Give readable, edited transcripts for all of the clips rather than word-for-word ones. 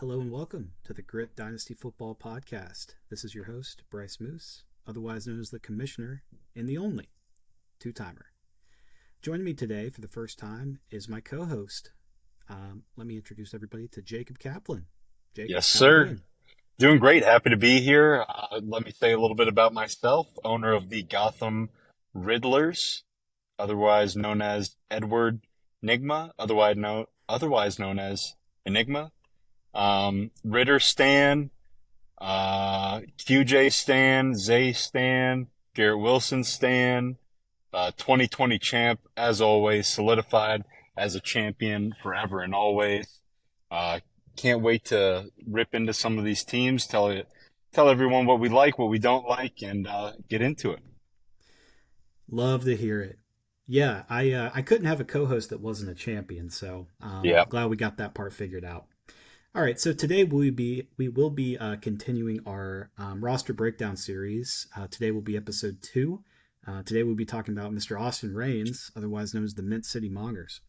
Hello and welcome to the Grit Dynasty Football Podcast. This is your host, Bryce Moose, otherwise known as the Commissioner and the only two-timer. Joining me today for the first time is my co-host. Let me introduce everybody to Jacob Kaplan. Jacob, Yes, how we sir. doing? Doing great. Happy to be here. Let me say a little bit about myself. Owner of the Gotham Riddlers, otherwise known as Edward Nigma, otherwise known as Enigma. Ritter Stan, QJ Stan, Zay Stan, Garrett Wilson Stan, 2020 champ, as always, solidified as a champion forever and always. Uh, can't wait to rip into some of these teams, tell everyone what we like, what we don't like, and get into it. Love to hear it. Yeah, I couldn't have a co-host that wasn't a champion, so Yeah. glad we got that part figured out. All right, so today we will be continuing our roster breakdown series. Today will be episode 2. Today we'll be talking about Mr. Austin Raines, otherwise known as the Mint City Mongers.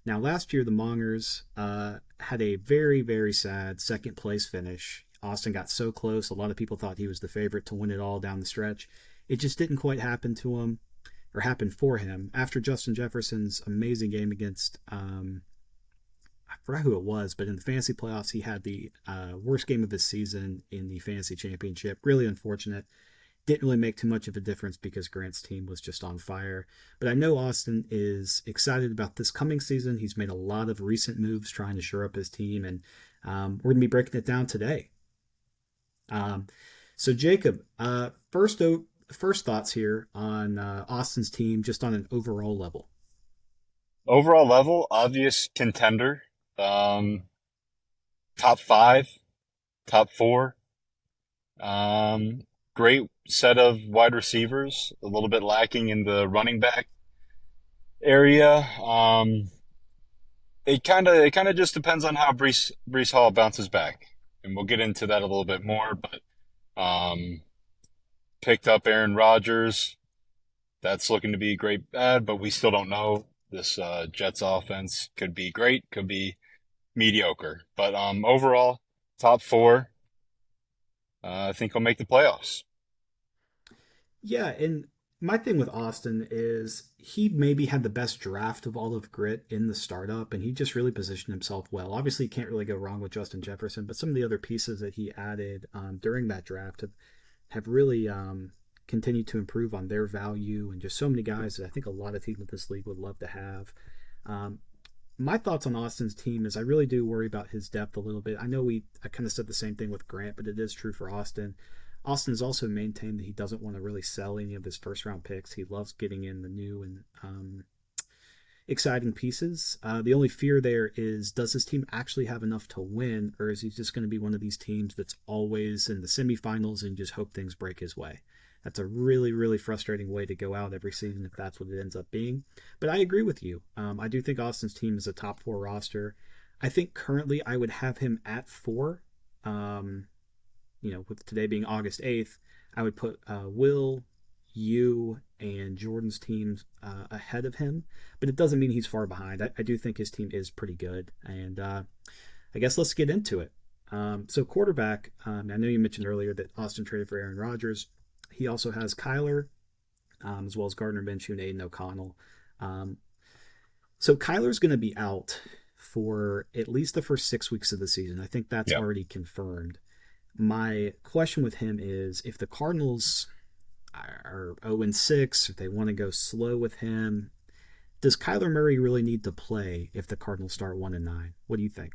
Now, last year the Mongers had a very, very sad second place finish. Austin got so close; a lot of people thought he was the favorite to win it all down the stretch. It just didn't quite happen to him, or happen for him. After Justin Jefferson's amazing game against I forgot who it was, but in the fantasy playoffs, he had the worst game of his season in the fantasy championship. Really unfortunate. Didn't really make too much of a difference because Grant's team was just on fire. But I know Austin is excited about this coming season. He's made a lot of recent moves trying to shore up his team, and we're going to be breaking it down today. Um, so, Jacob, first thoughts here on Austin's team, just on an overall level. Overall level, obvious contender. Um, Top five, top four. Um, Great set of wide receivers. A little bit lacking in the running back area. It kind of just depends on how Breece Hall bounces back, and we'll get into that a little bit more. But um, picked up Aaron Rodgers. That's looking to be great, bad, but we still don't know. This Jets offense could be great, could be mediocre. But overall, top four. I think he'll make the playoffs. Yeah, and my thing with Austin is he maybe had the best draft of all of Grit in the startup, and he just really positioned himself well. Obviously, you can't really go wrong with Justin Jefferson, but some of the other pieces that he added during that draft have really continued to improve on their value, and just so many guys that I think a lot of teams in this league would love to have. Um, my thoughts on Austin's team is I really do worry about his depth a little bit. I kind of said the same thing with Grant, but it is true for Austin. Austin has also maintained that he doesn't want to really sell any of his first round picks. He loves getting in the new and exciting pieces. The only fear there is, does his team actually have enough to win, or is he just going to be one of these teams that's always in the semifinals and just hope things break his way? That's a really, really frustrating way to go out every season if that's what it ends up being. But I agree with you. I do think Austin's team is a top 4 roster. I think currently I would have him at 4. Um, with today being August 8th, I would put Will, you, and Jordan's teams ahead of him. But it doesn't mean he's far behind. I do think his team is pretty good. And I guess let's get into it. So, quarterback, I know you mentioned earlier that Austin traded for Aaron Rodgers. He also has Kyler, as well as Gardner Minshew and Aiden O'Connell. Um, so, Kyler's going to be out for at least the first 6 weeks of the season. I think that's Yeah. already confirmed. My question with him is, if the Cardinals are 0-6, if they want to go slow with him, does Kyler Murray really need to play if the Cardinals start 1-9? What do you think?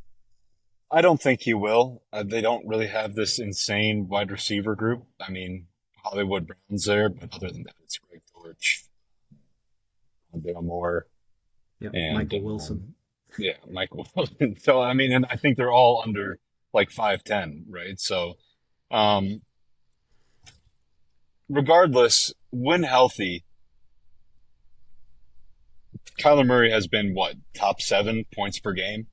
I don't think he will. They don't really have this insane wide receiver group. I mean, Hollywood Brown's there, but other than that, it's Greg Dortch, Dale Moore, Yeah, and Michael Wilson. yeah, Michael Wilson. So I mean, and I think they're all under like 5'10", right? So um, regardless, when healthy, Kyler Murray has been what, top 7 points per game.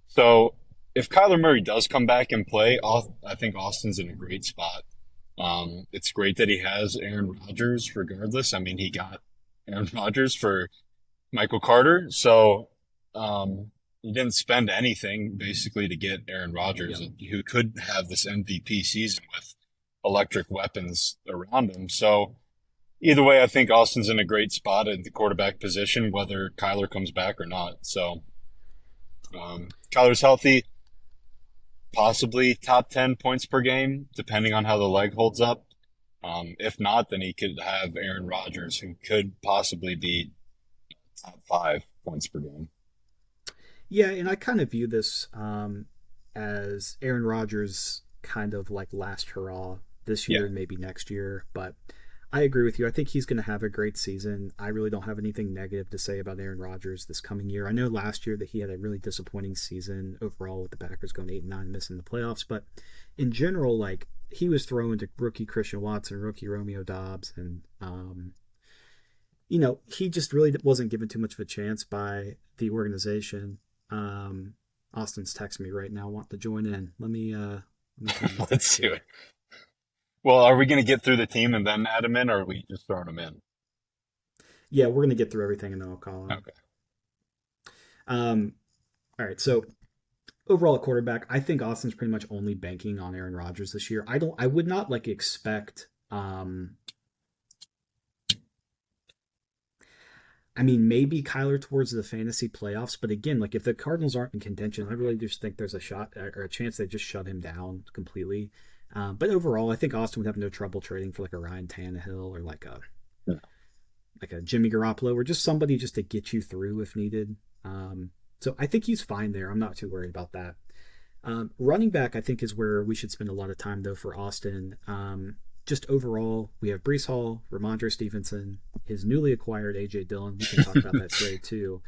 So if Kyler Murray does come back and play, I think Austin's in a great spot. It's great that he has Aaron Rodgers regardless. I mean, he got Aaron Rodgers for Michael Carter. So, um, you didn't spend anything basically to get Aaron Rodgers, Yep. who could have this MVP season with electric weapons around him. So either way, I think Austin's in a great spot at the quarterback position, whether Kyler comes back or not. So Kyler's healthy, possibly top 10 points per game, depending on how the leg holds up. If not, then he could have Aaron Rodgers, who could possibly be top 5 points per game. Yeah, and I kind of view this as Aaron Rodgers kind of like last hurrah this Yeah. year and maybe next year. But I agree with you. I think he's going to have a great season. I really don't have anything negative to say about Aaron Rodgers this coming year. I know last year that he had a really disappointing season overall with the Packers going 8-9, missing the playoffs. But in general, like he was thrown to rookie Christian Watson, rookie Romeo Dobbs, and he just really wasn't given too much of a chance by the organization. Austin's texting me right now, want to join in. Let me send him a Let's text do here. it. Well, are we going to get through the team and then add him in, or are we just throwing him in? Yeah, we're gonna get through everything and then I'll call him. Okay. Um, all right, so overall at quarterback, I think Austin's pretty much only banking on Aaron Rodgers this year. I would not like expect I mean, maybe Kyler towards the fantasy playoffs, but again, like if the Cardinals aren't in contention, I really just think there's a shot or a chance they just shut him down completely. But overall, I think Austin would have no trouble trading for like a Ryan Tannehill or Yeah. like a Jimmy Garoppolo or just somebody just to get you through if needed. So I think he's fine there. I'm not too worried about that. Running back, I think, is where we should spend a lot of time, though, for Austin. Just overall, we have Brees Hall, Ramondre Stevenson, his newly acquired A.J. Dillon. We can talk about that trade, too.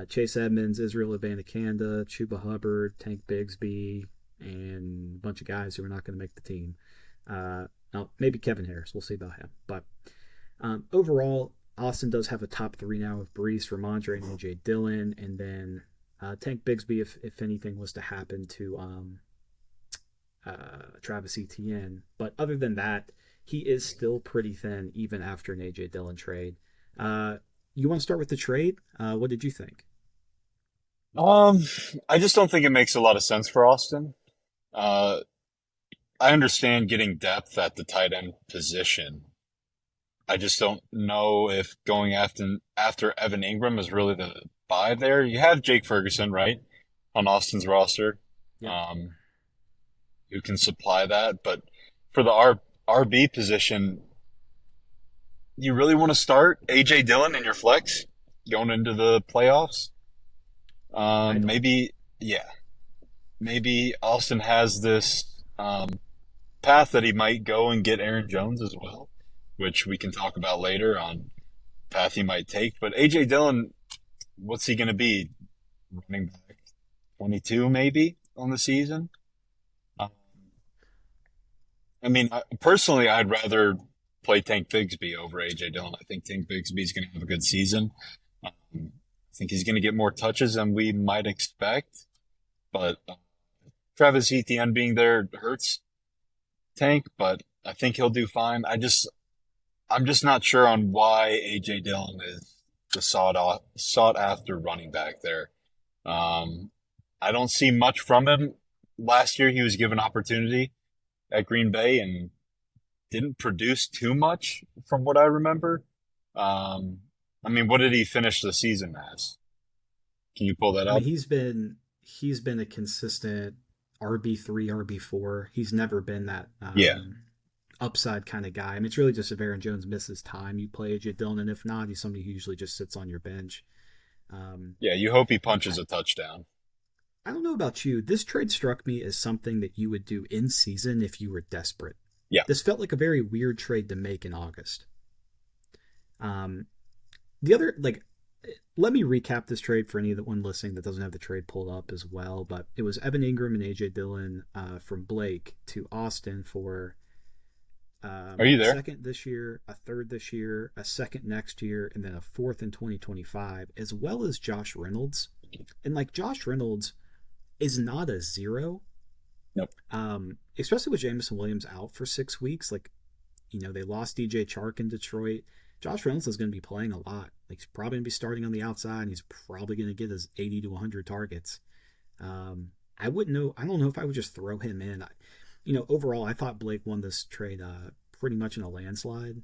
Chase Edmonds, Israel Abanikanda, Chuba Hubbard, Tank Bigsby, and a bunch of guys who are not going to make the team. Now, maybe Kevin Harris. We'll see about him. But overall, Austin does have a top three now with Brees, Ramondre, and A.J. Dillon. And then Tank Bigsby, if anything was to happen to Travis Etienne. But other than that, he is still pretty thin even after an AJ Dillon trade. You want to start with the trade? What did you think? Um, I just don't think it makes a lot of sense for Austin. Uh, I understand getting depth at the tight end position. I just don't know if going after Evan Ingram is really the buy there. You have Jake Ferguson, right, on Austin's roster, Yep. um, who can supply that. But for the RB position, you really want to start AJ Dillon in your flex going into the playoffs? I don't. Maybe, yeah, maybe Austin has this path that he might go and get Aaron Jones as well, which we can talk about later on path he might take. But AJ Dillon, what's he going to be? Running back 22 maybe on the season? Um, I mean, personally, I'd rather play Tank Bigsby over AJ Dillon. I think Tank Bigsby is going to have a good season. I think he's going to get more touches than we might expect. But Travis Etienne being there hurts Tank, but I think he'll do fine. I'm just not sure on why AJ Dillon is the sought after running back there. Um, I don't see much from him. Last year he was given opportunity at Green Bay and didn't produce too much from what I remember. Um, I mean, what did he finish the season as? Can you pull that I mean, up? he's been a consistent RB3, RB4. He's never been that Yeah. upside kind of guy. I mean, it's really just if Aaron Jones misses time, you play AJ Dillon, and if not, he's somebody who usually just sits on your bench. Um, Yeah, you hope he I, punches a touchdown. I don't know about you. This trade struck me as something that you would do in season if you were desperate. Yeah. This felt like a very weird trade to make in August. Um, the other, like, let me recap this trade for anyone listening that doesn't have the trade pulled up as well. But it was Evan Ingram and AJ Dillon from Blake to Austin for Are you a there? second this year, a third this year, a second next year, and then a fourth in 2025, as well as Josh Reynolds. And like Josh Reynolds is not a zero, Nope. especially with Jameson Williams out for 6 weeks. Like, they lost DJ Chark in Detroit. Josh Reynolds is going to be playing a lot. Like, he's probably going to be starting on the outside, and he's probably going to get his 80 to 100 targets. I wouldn't know. I don't know if I would just throw him in. Overall, I thought Blake won this trade pretty much in a landslide.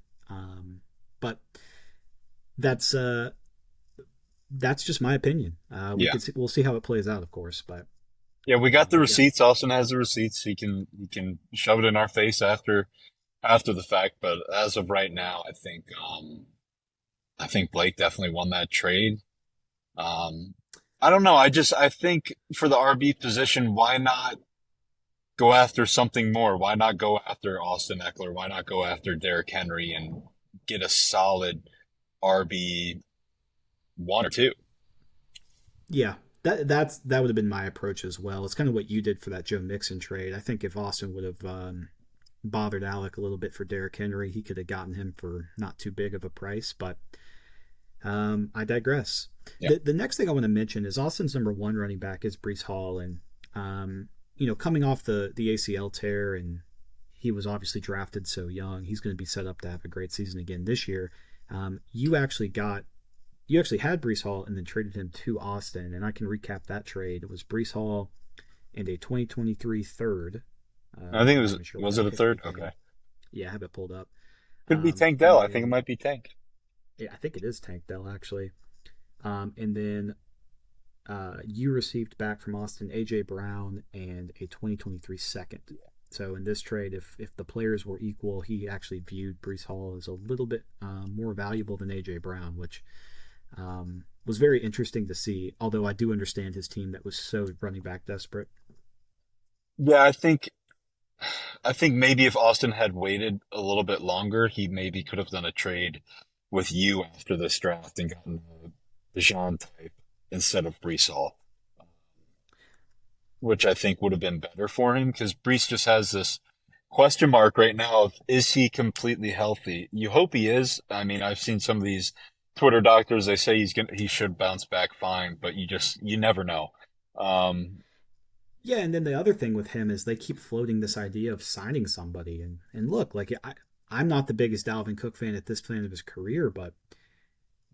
But that's uh, that's just my opinion. Yeah. We'll see how it plays out, of course. But Yeah, we got the yeah, receipts. Austin has the receipts. He can shove it in our face after the fact, but as of right now, I think Blake definitely won that trade. Um, I don't know. I think for the RB position, why not go after something more? Why not go after Austin Eckler? Why not go after Derrick Henry and get a solid RB one or two? yeah, that would have been my approach as well. It's kind of what you did for that Joe Mixon trade. I think if Austin would have bothered Alec a little bit for Derrick Henry, he could have gotten him for not too big of a price. But I digress. Yeah. The next thing I want to mention is Austin's number one running back is Brees Hall, and coming off the ACL tear, and he was obviously drafted so young. He's going to be set up to have a great season again this year. You actually had Brees Hall and then traded him to Austin, and I can recap that trade. It was Brees Hall and a 2023 third. I think it I'm not was even sure what was it that a pick third? became. Okay. Yeah, I have it pulled up. Could be Tank And Dell. I think it then might be Tank. yeah, I think it is Tank Dell actually. And then you received back from Austin AJ Brown and a 2023 second. So in this trade, if the players were equal, he actually viewed Brees Hall as a little bit more valuable than AJ Brown, which was very interesting to see. Although I do understand his team that was so running back desperate. Yeah, I think maybe if Austin had waited a little bit longer, he maybe could have done a trade with you after this draft and gotten the Jean type instead of Brees Hall, which I think would have been better for him because Brees just has this question mark right now of is he completely healthy? You hope he is. I mean, I've seen some of these Twitter doctors, they say he should bounce back fine, but you never know. Um, Yeah, and then the other thing with him is they keep floating this idea of signing somebody, and look, like I'm not the biggest Dalvin Cook fan at this point of his career, but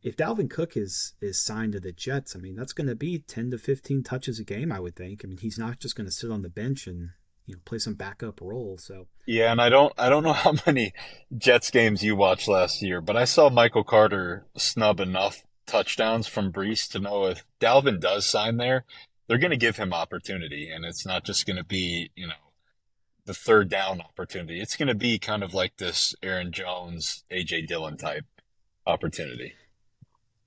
if Dalvin Cook is signed to the Jets, I mean that's going to be 10 to 15 touches a game, I would think. I mean he's not just going to sit on the bench and play some backup role. So Yeah, and I don't know how many Jets games you watched last year, but I saw Michael Carter snub enough touchdowns from Brees to know if Dalvin does sign there, they're going to give him opportunity, and it's not just going to be, the third down opportunity. It's going to be kind of like this Aaron Jones, AJ Dillon type opportunity.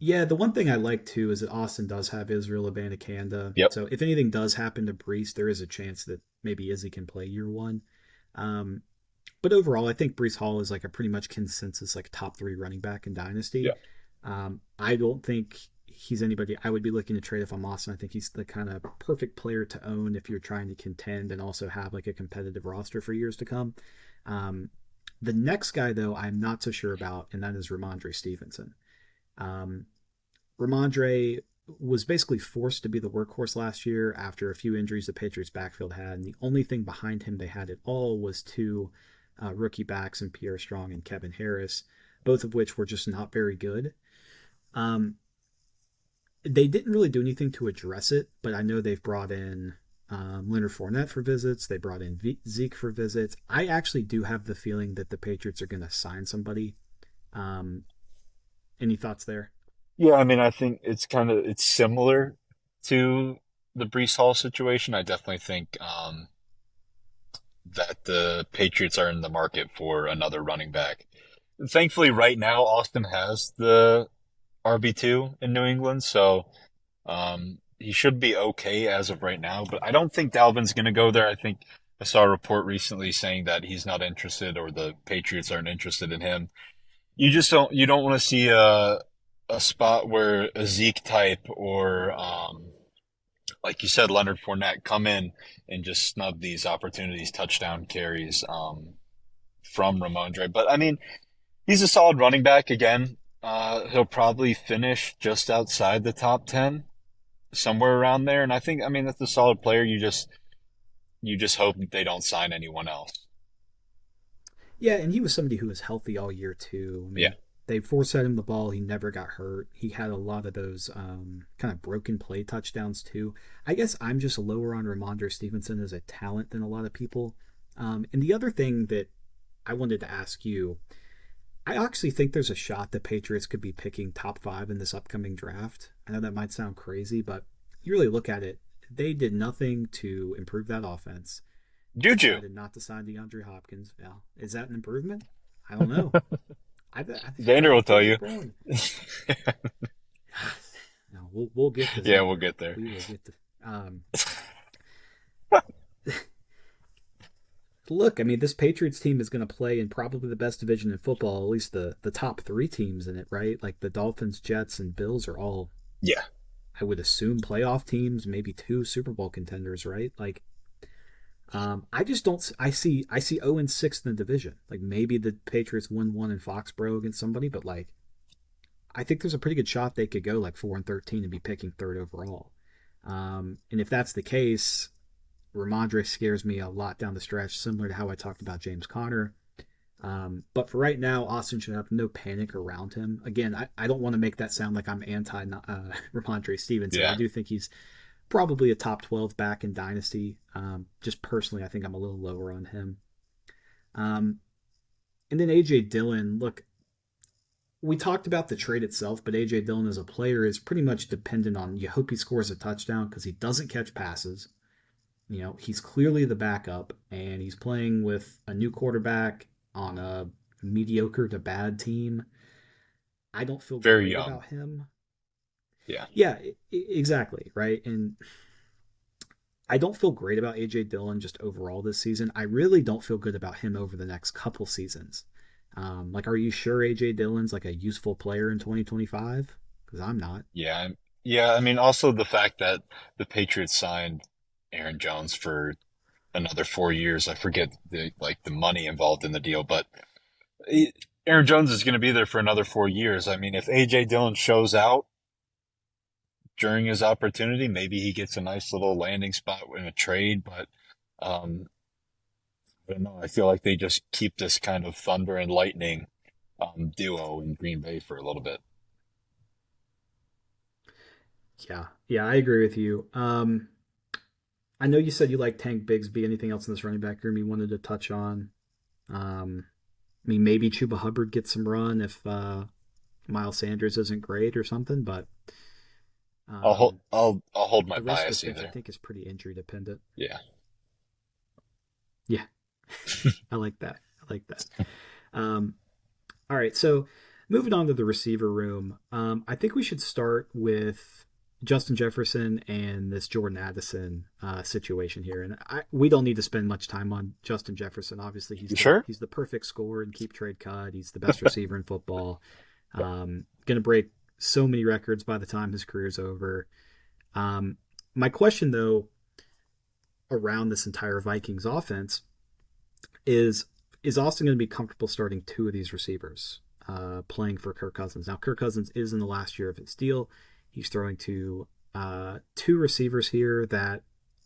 yeah, the one thing I like too is that Austin does have Israel Abanikanda. Yep. So if anything does happen to Brees, there is a chance that maybe Izzy can play year one. Um, but overall, I think Brees Hall is like a pretty much consensus like top three running back in Dynasty. Yeah. I don't think he's anybody I would be looking to trade if I'm Austin. I think he's the kind of perfect player to own if you're trying to contend and also have like a competitive roster for years to come. Um, the next guy though, I'm not so sure about, and that is Ramondre Stevenson. Um, Ramondre was basically forced to be the workhorse last year after a few injuries the Patriots backfield had, and the only thing behind him they had at all was two rookie backs in Pierre Strong and Kevin Harris, both of which were just not very good. Um, they didn't really do anything to address it, but I know they've brought in Leonard Fournette for visits. They brought in Zeke for visits. I actually do have the feeling that the Patriots are going to sign somebody. Um, any thoughts there? Yeah, I mean, I think it's similar to the Brees Hall situation. I definitely think that the Patriots are in the market for another running back. Thankfully, right now, Austin has the RB2 in New England, so he should be okay as of right now. But I don't think Dalvin's going to go there. I think I saw a report recently saying that he's not interested or the Patriots aren't interested in him. You don't want to see a spot where a Zeke type or like you said, Leonard Fournette come in and just snub these opportunities, touchdown carries from Ramondre. But I mean, he's a solid running back again. He'll probably finish just outside the top 10, somewhere around there. And I mean, that's a solid player. You just hope that they don't sign anyone else. Yeah, and he was somebody who was healthy all year too. I mean, Yeah. they force fed him the ball. He never got hurt. He had a lot of those kind of broken play touchdowns too. I guess I'm just lower on Ramondre Stevenson as a talent than a lot of people. And the other thing that I wanted to ask you, I actually think there's a shot the Patriots could be picking top 5 in this upcoming draft. I know that might sound crazy, but you really look at it, they did nothing to improve that offense. Juju. Decided not to sign DeAndre Hopkins. Yeah. Is that an improvement? I don't know. I Xander will think tell things are you. growing. No, we'll get to Yeah, Xander. we'll get there. We will get to. Look, I mean, this Patriots team is going to play in probably the best division in football. At least the top 3 teams in it, right? Like the Dolphins, Jets, and Bills are all, Yeah. I would assume, playoff teams. Maybe 2 Super Bowl contenders, right? Like, I just don't. I see 0-6 in the division. Like maybe the Patriots win one in Foxborough against somebody, but like I think there's a pretty good shot they could go like 4-13 and be picking third overall. And if that's the case, Ramondre scares me a lot down the stretch, similar to how I talked about James Conner. But for right now, Austin should have no panic around him. Again, I don't want to make that sound like I'm anti Ramondre Stevenson. I Yeah. do think he's probably a top 12 back in Dynasty. Just personally, I think I'm a little lower on him. Um, and then AJ Dillon, look, we talked about the trade itself, but AJ Dillon as a player is pretty much dependent on you hope he scores a touchdown because he doesn't catch passes. He's clearly the backup, and he's playing with a new quarterback on a mediocre to bad team. I don't feel Very great young. about him. Yeah. Yeah, exactly, right? And I don't feel great about AJ Dillon just overall this season. I really don't feel good about him over the next couple seasons. Like, are you sure AJ Dillon's like a useful player in 2025? Because I'm not. Yeah. Yeah. I mean, also the fact that the Patriots signed Aaron Jones for another 4 years. I forget the money involved in the deal, but Aaron Jones is going to be there for another 4 years. I mean, if AJ Dillon shows out during his opportunity, maybe he gets a nice little landing spot in a trade. But um, I don't know. I feel like they just keep this kind of thunder and lightning duo in Green Bay for a little bit. Yeah, I agree with you. I know you said you like Tank Bigsby. Anything else in this running back room you wanted to touch on? I mean, maybe Chuba Hubbard gets some run if Miles Sanders isn't great or something, but um, I'll hold my the rest of bias this bench I either. think is pretty injury dependent. Yeah. Yeah, I like that. I like that. Um, all right, so moving on to the receiver room, I think we should start with Justin Jefferson and this Jordan Addison situation here. And we don't need to spend much time on Justin Jefferson. Obviously, You sure? he's the perfect scorer and keep trade cut. He's the best receiver in football. Going to break so many records by the time his career's over. My question, though, around this entire Vikings offense is Austin going to be comfortable starting 2 of these receivers playing for Kirk Cousins? Now, Kirk Cousins is in the last year of his deal. He's throwing to 2 receivers here that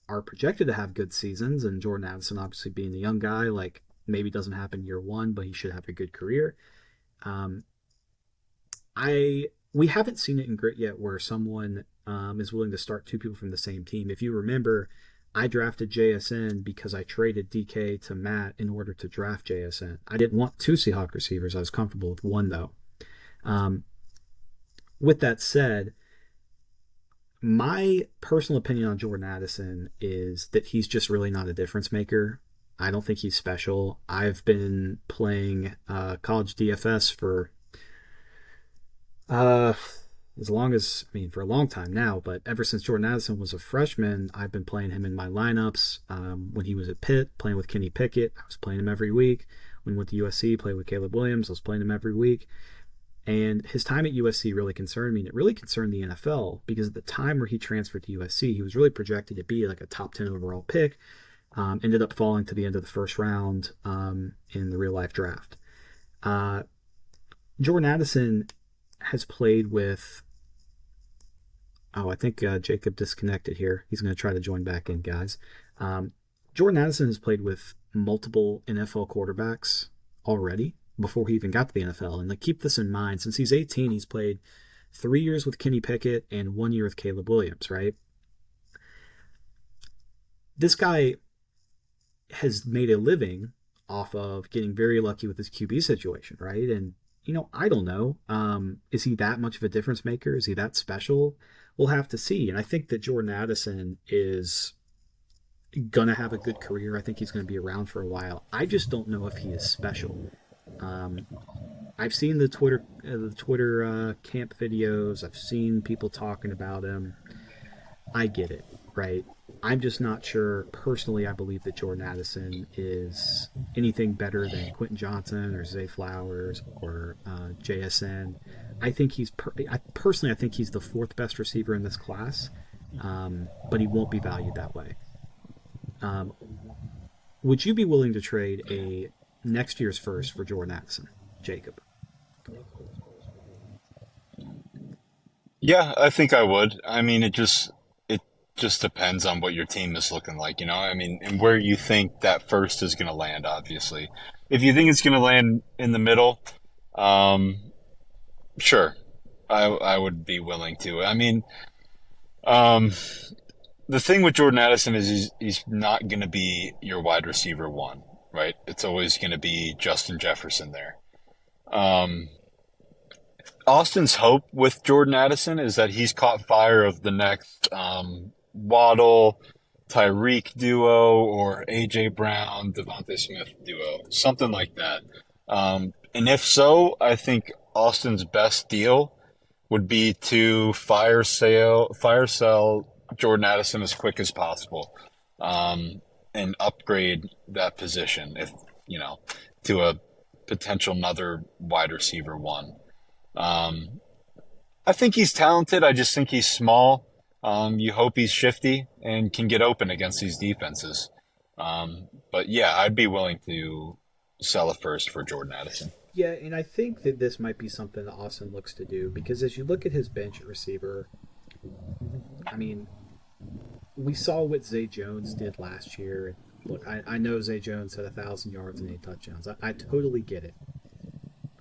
are projected to have good seasons, and Jordan Addison, obviously being the young guy, like maybe doesn't happen year 1, but he should have a good career. Um, I We haven't seen it in grit yet where someone is willing to start 2 people from the same team. If you remember, I drafted JSN because I traded DK to Matt in order to draft JSN. I didn't want 2 Seahawk receivers. I was comfortable with 1 though. Um, with that said, my personal opinion on Jordan Addison is that he's just really not a difference maker. I don't think he's special. I've been playing college DFS for uh, as long as, I mean, for a long time now, but ever since Jordan Addison was a freshman, I've been playing him in my lineups. When he was at Pitt, playing with Kenny Pickett, I was playing him every week. When he went to USC, played with Caleb Williams, I was playing him every week. And his time at USC really concerned me, and it really concerned the NFL because at the time where he transferred to USC, he was really projected to be like a top 10 overall pick. Ended up falling to the end of the first round in the real life draft. Uh, Jordan Addison has played with. Oh, I think Jacob disconnected here. He's going to try to join back in, guys. Um, Jordan Addison has played with multiple NFL quarterbacks already. before he even got to the NFL. And like, keep this in mind: since he's 18, he's played 3 years with Kenny Pickett and 1 year with Caleb Williams. Right? This guy has made a living off of getting very lucky with his QB situation, right? And I don't know. Is he that much of a difference maker? Is he that special? We'll have to see. And I think that Jordan Addison is gonna have a good career. I think he's gonna be around for a while. I just don't know if he is special. Um, I've seen the Twitter camp videos. I've seen people talking about him. I get it, right? I'm just not sure. Personally, I believe that Jordan Addison is anything better than Quentin Johnson or Zay Flowers or JSN. I think personally, I think he's the fourth best receiver in this class, but he won't be valued that way. Um, would you be willing to trade a next year's first for Jordan Addison, Jacob? Yeah, I think I would. I mean, it just depends on what your team is looking like, you know? I mean, and where you think that first is going to land, obviously. If you think it's going to land in the middle, um, sure, I would be willing to. I mean, um, the thing with Jordan Addison is he's not going to be your wide receiver one, right? It's always going to be Justin Jefferson there. Um, Austin's hope with Jordan Addison is that he's caught fire of the next Waddle, Tyreek duo, or AJ Brown, Devontae Smith duo, something like that. And if so, I think Austin's best deal would be to fire sell Jordan Addison as quick as possible, and upgrade that position if to a potential another wide receiver one. Um, I think he's talented. I just think he's small. You hope he's shifty and can get open against these defenses. But yeah, I'd be willing to sell a first for Jordan Addison. Yeah, and I think that this might be something that Austin looks to do because as you look at his bench at receiver, I mean, we saw what Zay Jones did last year. Look, I know Zay Jones had 1,000 yards and 8 touchdowns. I totally get it.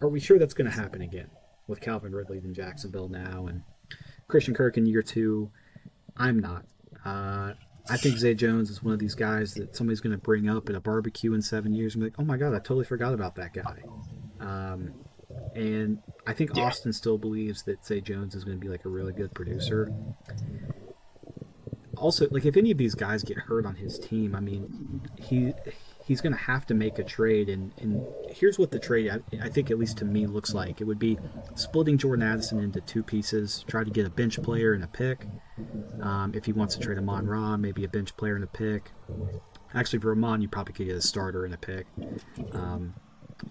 Are we sure that's going to happen again with Calvin Ridley in Jacksonville now and Christian Kirk in year two? I'm not. I think Zay Jones is one of these guys that somebody's going to bring up at a barbecue in 7 years and be like, oh my God, I totally forgot about that guy. Um, and I think Yeah. Austin still believes that Zay Jones is going to be like a really good producer. Also, like if any of these guys get hurt on his team, I mean, he's going to have to make a trade. And here's what the trade, I think, at least to me, looks like. It would be splitting Jordan Addison into two pieces, try to get a bench player and a pick. If he wants to trade Amon Ra, maybe a bench player and a pick. Actually, for Amon, you probably could get a starter and a pick. Um,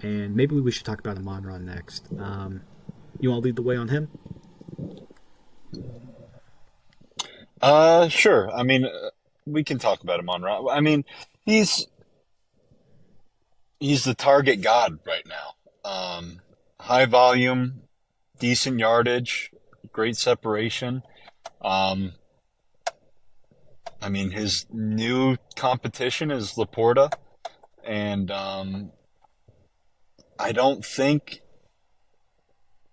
and maybe we should talk about Amon Ra next. You want to lead the way on him? Sure. I mean, we can talk about him on Raw. I mean, he's he's the target god right now. High volume, decent yardage, great separation. Um, I mean, his new competition is Laporta, and I don't think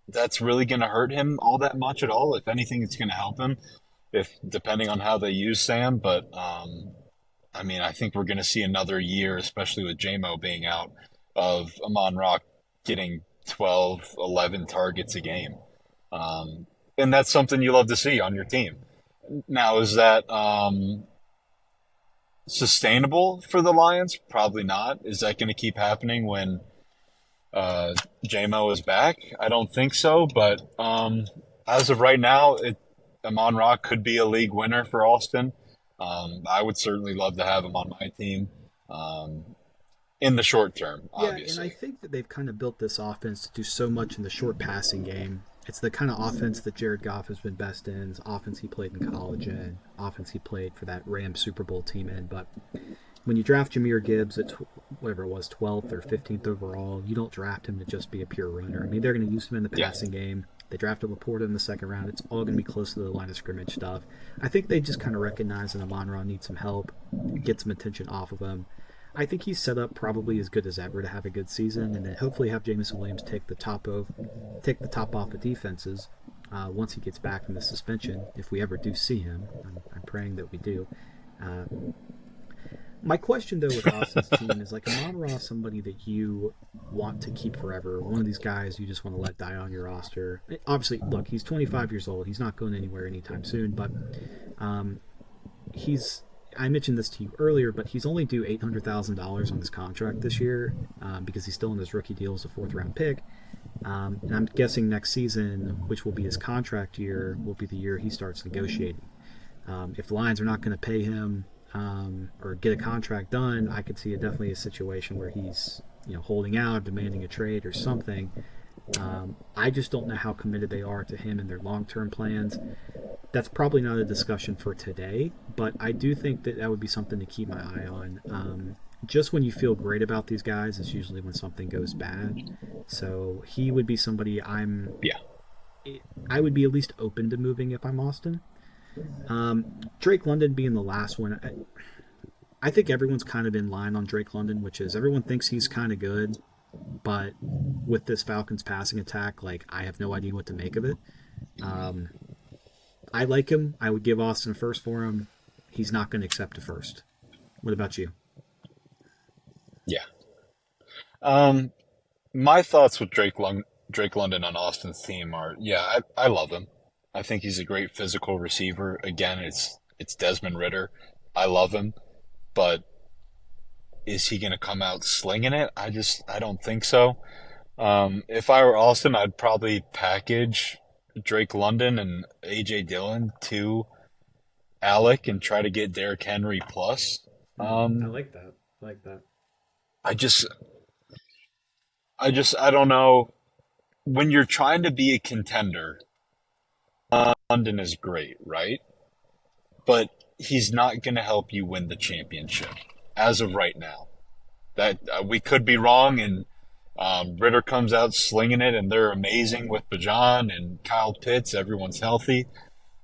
that's really going to hurt him all that much at all. If anything, it's going to help him, if depending on how they use Sam. But I mean, I think we're going to see another year, especially with JMO being out, of Amon Rock getting 12, 11 targets a game. And that's something you love to see on your team. Now, is that sustainable for the Lions? Probably not. Is that going to keep happening when JMO is back? I don't think so. But as of right now, Amon Rock could be a league winner for Austin. I would certainly love to have him on my team in the short term, Yeah, and I obviously. think that they've kind of built this offense to do so much in the short passing game. It's the kind of offense that Jared Goff has been best in. It's offense he played in college in, offense he played for that Rams Super Bowl team in. But when you draft Jahmyr Gibbs at whatever it was, 12th or 15th overall, you don't draft him to just be a pure runner. I mean, they're going to use him in the Yeah. passing game. They drafted Laporta in the second round. It's all going to be close to the line of scrimmage stuff. I think they just kind of recognize that Amon Ra needs some help, get some attention off of him. I think he's set up probably as good as ever to have a good season, and then hopefully have Jameson Williams take the top off of defenses once he gets back from the suspension. If we ever do see him, I'm praying that we do. Uh, my question though with Austin's team is like Amon Ross, somebody that you want to keep forever. One of these guys you just want to let die on your roster. Obviously, look, he's 25 years old. He's not going anywhere anytime soon, but um, he's I mentioned this to you earlier, but he's only due $800,000 on his contract this year because he's still in his rookie deal as a fourth round pick. And I'm guessing next season, which will be his contract year, will be the year he starts negotiating. If the Lions are not going to pay him or get a contract done, I could see definitely a situation where he's holding out, demanding a trade or something. I just don't know how committed they are to him and their long-term plans. That's probably not a discussion for today, but I do think that would be something to keep my eye on. Just when you feel great about these guys is usually when something goes bad. So he would be somebody Yeah. I would be at least open to moving if I'm Austin. Drake London being the last one, I think everyone's kind of in line on Drake London, which is everyone thinks he's kind of good, but with this Falcons passing attack, like I have no idea what to make of it. I like him. I would give Austin a first for him. He's not going to accept a first. What about you? Yeah. Um, my thoughts with Drake London on Austin's team are, yeah, I love him. I think he's a great physical receiver. Again, it's Desmond Ritter. I love him, but is he going to come out slinging it? I don't think so. If I were Austin, I'd probably package Drake London and AJ Dillon to Alec and try to get Derrick Henry plus. I like that. I like that. I just I don't know. When you're trying to be a contender, London is great, right? But he's not going to help you win the championship as of right now. That we could be wrong, and Ritter comes out slinging it, and they're amazing with Bajan and Kyle Pitts. Everyone's healthy.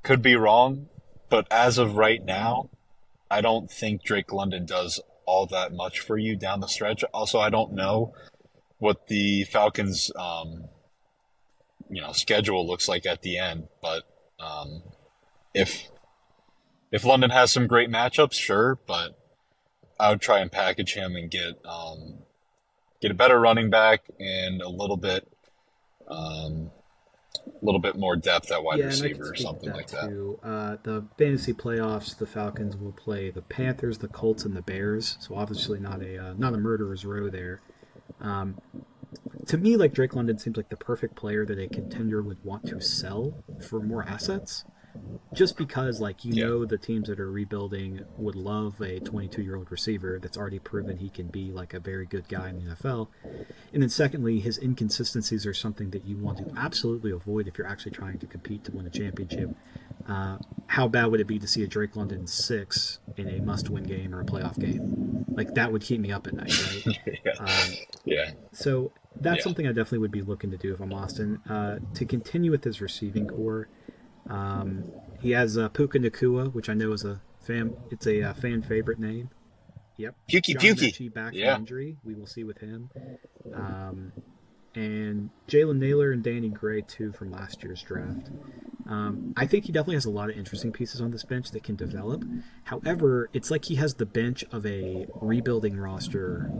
Could be wrong, but as of right now, I don't think Drake London does all that much for you down the stretch. Also, I don't know what the Falcons, schedule looks like at the end. But if London has some great matchups, sure, but I would try and package him and get a better running back and a little bit more depth at wide Yeah, and I can receiver or speak to something that like that. too. The fantasy playoffs, the Falcons will play the Panthers, the Colts, and the Bears. So obviously not a murderer's row there. Um, to me, like Drake London seems like the perfect player that a contender would want to sell for more assets. Just because, like, Yeah, the teams that are rebuilding would love a 22-year-old receiver that's already proven he can be like a very good guy in the NFL. And then secondly, his inconsistencies are something that you want to absolutely avoid if you're actually trying to compete to win a championship. How bad would it be to see a Drake London 6 in a must-win game or a playoff game? Like, that would keep me up at night, right? yeah, Um, yeah, so that's yeah. something I definitely would be looking to do if I'm Austin. To continue with his receiving core, um, he has Puka Nakua, which I know is a fan. It's a fan favorite name. Yep, Pukey John pukey. Mechie back from Yeah. injury. We will see with him. Um, and Jalen Naylor and Danny Gray too from last year's draft. I think he definitely has a lot of interesting pieces on this bench that can develop. However, it's like he has the bench of a rebuilding roster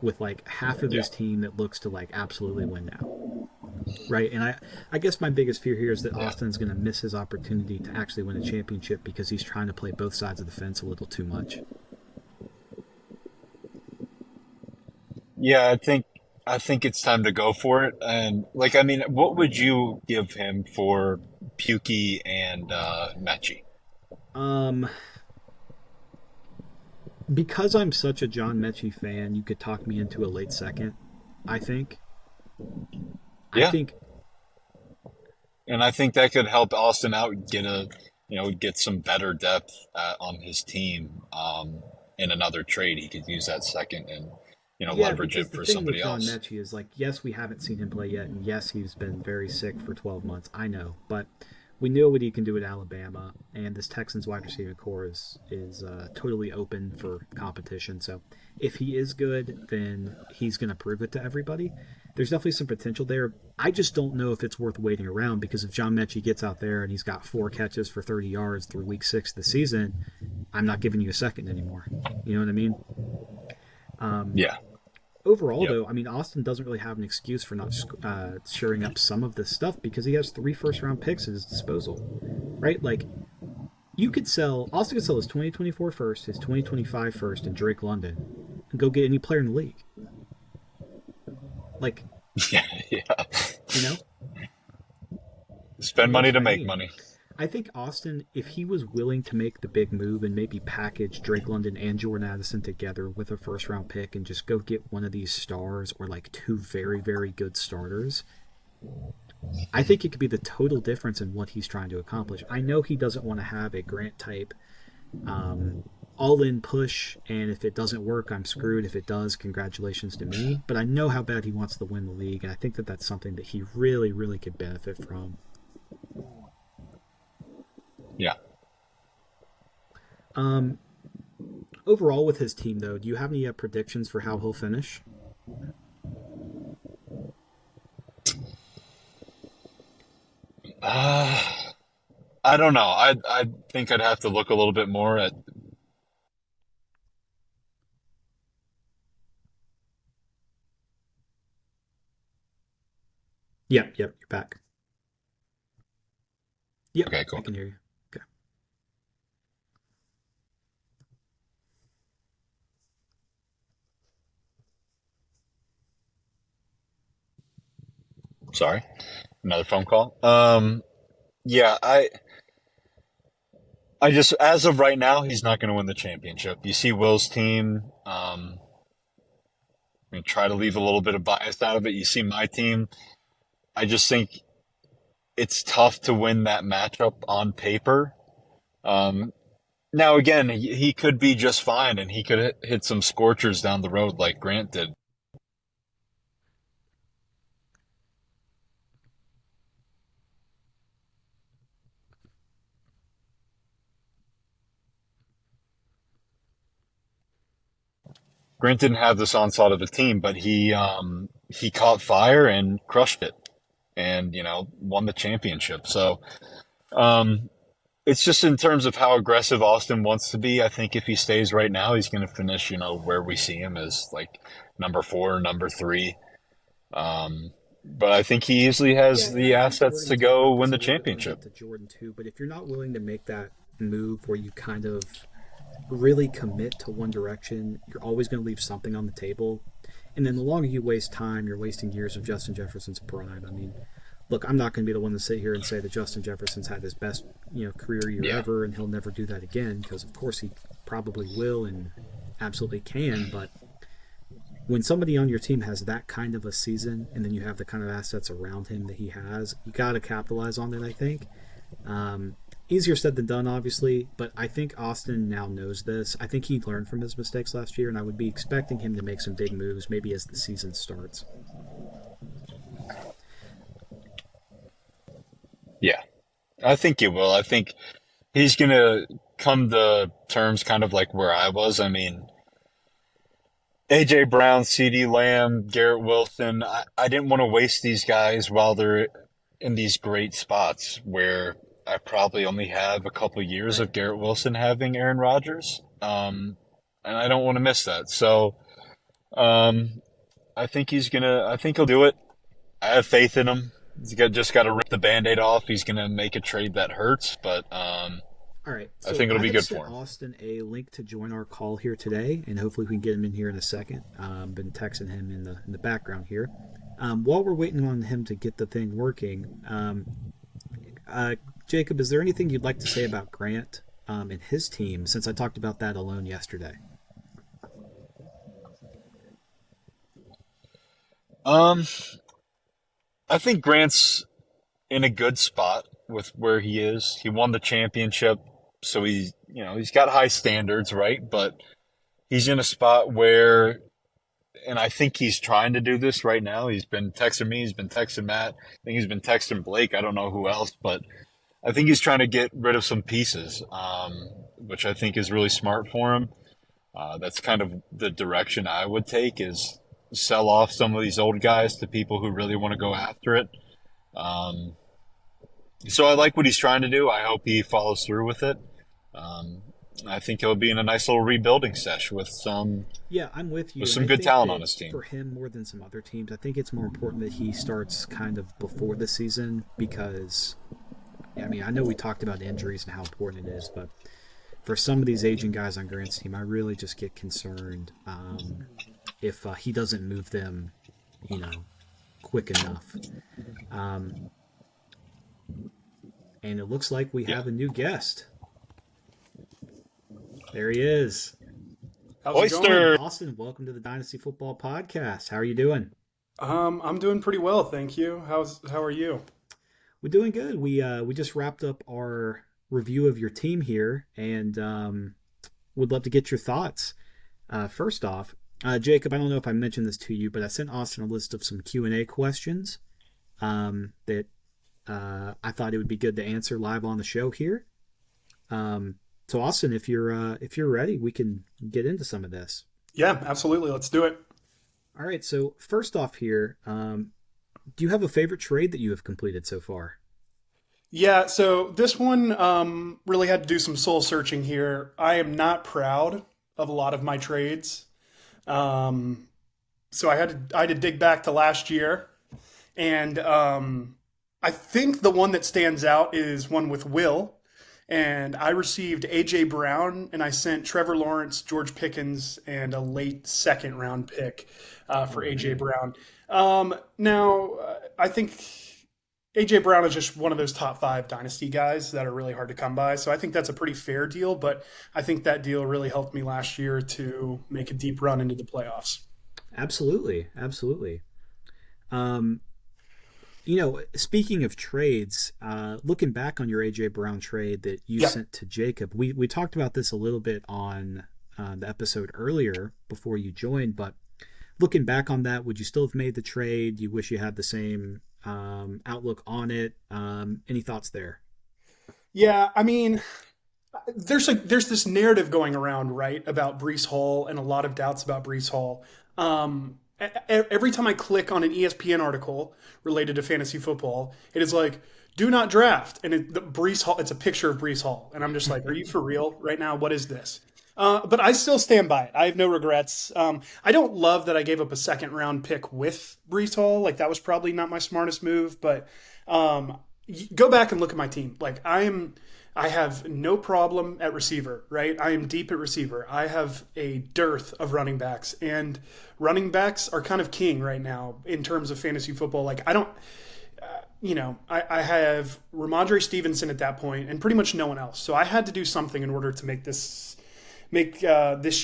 with like half of Yeah. his team that looks to like absolutely win now, right? And I guess my biggest fear here is that Yeah. Austin's going to miss his opportunity to actually win a championship because he's trying to play both sides of the fence a little too much. Yeah, I think it's time to go for it. And like, I mean, what would you give him for Pukey and Mechie? Um, because I'm such a John Mechie fan, you could talk me into a late second. I think. I Yeah, think. and I think that could help Austin out get some better depth on his team. In another trade, he could use that second and Yeah, leverage because it the for thing with somebody John else. Mechie is like, yes, we haven't seen him play yet, and yes, he's been very sick for 12 months. I know, but we know what he can do at Alabama, and this Texans wide receiver core is totally open for competition. So if he is good, then he's going to prove it to everybody. There's definitely some potential there. I just don't know if it's worth waiting around because if John Mechie gets out there and he's got 4 catches for 30 yards through week 6 of the season, I'm not giving you a second anymore. You know what I mean? Yeah. Overall, Yep. though, I mean, Austin doesn't really have an excuse for not shoring up some of this stuff because he has 3 first-round picks at his disposal, right? Like, Austin could sell his 2024 first, his 2025 first, and Drake London, and go get any player in the league. Like, Yeah. Yeah. you know, Spend and that's money to what I make mean. money. I think Austin, if he was willing to make the big move and maybe package Drake London and Jordan Addison together with a first round pick and just go get one of these stars or like 2 very, very good starters, I think it could be the total difference in what he's trying to accomplish. I know he doesn't want to have a Grant type all in push, and if it doesn't work, I'm screwed. If it does, congratulations to me. But I know how bad he wants to win the league, and I think that that's something that he really, really could benefit from. Yeah. Overall, with his team, though, do you have any predictions for how he'll finish? Uh, I don't know. I think I'd have to look a little bit more at. Yep, you're back. Yep, Okay, I cool. can hear you. Okay. Sorry, another phone call. Yeah, I just as of right now, he's not going to win the championship. You see Will's team. I mean, try to leave a little bit of bias out of it. You see my team. I just think it's tough to win that matchup on paper. Um, Now, again, he could be just fine, and he could hit some scorchers down the road like Grant did. Grant didn't have this onslaught of a team, but he caught fire and crushed it, and won the championship. So um, it's just in terms of how aggressive Austin wants to be. I think if he stays right now, he's going to finish, where we see him as like number 4, number 3. But I think he easily Yeah, has and I the think that we're assets going to to talk go about win this a the little bit when we championship. get to Jordan too. But if you're not willing to make that move where you kind of really commit to one direction, you're always going to leave something on the table. And then the longer you waste time, you're wasting years of Justin Jefferson's prime. I mean, look, I'm not going to be the one to sit here and say that Justin Jefferson's had his best, career year Yeah. ever, and he'll never do that again because, of course, he probably will and absolutely can. But when somebody on your team has that kind of a season, and then you have the kind of assets around him that he has, you got to capitalize on it. I think. Easier said than done, obviously, but I think Austin now knows this. I think he learned from his mistakes last year, and I would be expecting him to make some big moves maybe as the season starts. Yeah. I think he will. I think he's going to come to terms kind of like where I was. I mean, AJ Brown, CD Lamb, Garrett Wilson, I didn't want to waste these guys while they're in these great spots where I probably only have a couple years Right. of Garrett Wilson having Aaron Rodgers. And I don't want to miss that. So um, I think he'll do it. I have faith in him. Just got to rip the Band-Aid off. He's going to make a trade that hurts, but All right, I so think it'll I be have good sent for him. Austin a link to join our call here today, and hopefully we can get him in here in a second. Been texting him in the background here. While we're waiting on him to get the thing working, Jacob, is there anything you'd like to say about Grant and his team? Since I talked about that alone yesterday. Um, I think Grant's in a good spot with where he is. He won the championship, so he's got high standards, right? But he's in a spot where, and I think he's trying to do this right now. He's been texting me, he's been texting Matt, I think he's been texting Blake. I don't know who else, but I think he's trying to get rid of some pieces, which I think is really smart for him. That's kind of the direction I would take is sell off some of these old guys to people who really want to go after it. Um, so I like what he's trying to do. I hope he follows through with it. Um, I think he'll be in a nice little rebuilding sesh Yeah, I'm with you. with And some I good think talent on that his team. for him, more than some other teams, I think it's more important that he starts kind of before the season because, I mean, I know we talked about injuries and how important it is, but for some of these aging guys on Grant's team, I really just get concerned if he doesn't move them, you know, quick enough. Um, and it looks like we Yeah. have a new guest. There he is. How's it Oyster. going? Austin, welcome to the Dynasty Football Podcast. How are you doing? I'm doing pretty well, thank you. How are you? We're doing good. We just wrapped up our review of your team here, and would love to get your thoughts. First off, Jacob, I don't know if I mentioned this to you, but I sent Austin a list of some Q&A questions that I thought it would be good to answer live on the show here. So, Austin, if you're ready, we can get into some of this. Yeah, absolutely. Let's do it. All right. So, first off, here, do you have a favorite trade that you have completed so far? Yeah, so this one really had to do some soul searching here. I am not proud of a lot of my trades. Um, so I had to dig back to last year, and I think the one that stands out is one with Will. And I received AJ Brown, and I sent Trevor Lawrence, George Pickens, and a late second round pick for Oh AJ man. Brown. Now, I think AJ Brown is just one of those top five dynasty guys that are really hard to come by. So I think that's a pretty fair deal, but I think that deal really helped me last year to make a deep run into the playoffs. Absolutely, absolutely. Um, speaking of trades, looking back on your AJ Brown trade that you Yeah. sent to Jacob, we talked about this a little bit on the episode earlier before you joined. But looking back on that, would you still have made the trade? You wish you had the same outlook on it? Any thoughts there? Yeah, I mean, there's this narrative going around, right, about Brees Hall and a lot of doubts about Brees Hall. Every time I click on an ESPN article related to fantasy football, it is like, "Do not draft," and Brees Hall. It's a picture of Brees Hall, and I'm just like, "Are you for real right now? What is this?" But I still stand by it. I have no regrets. I don't love that I gave up a second round pick with Brees Hall. Like that was probably not my smartest move, but go back and look at my team. I have no problem at receiver, right? I am deep at receiver. I have a dearth of running backs, and running backs are kind of king right now in terms of fantasy football. Like, I don't, I have Ramondre Stevenson at that point, and pretty much no one else. So I had to do something in order to make this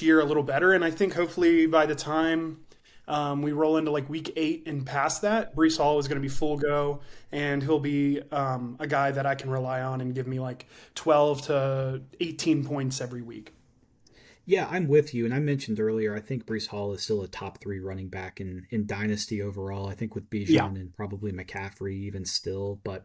year a little better. And I think hopefully by the time we roll into like week 8 and past that, Brees Hall is going to be full go, and he'll be a guy that I can rely on and give me like 12 to 18 points every week. Yeah, I'm with you. And I mentioned earlier, I think Brees Hall is still a top three running back in Dynasty overall. I think with Yeah. Bijan and probably McCaffrey even still. But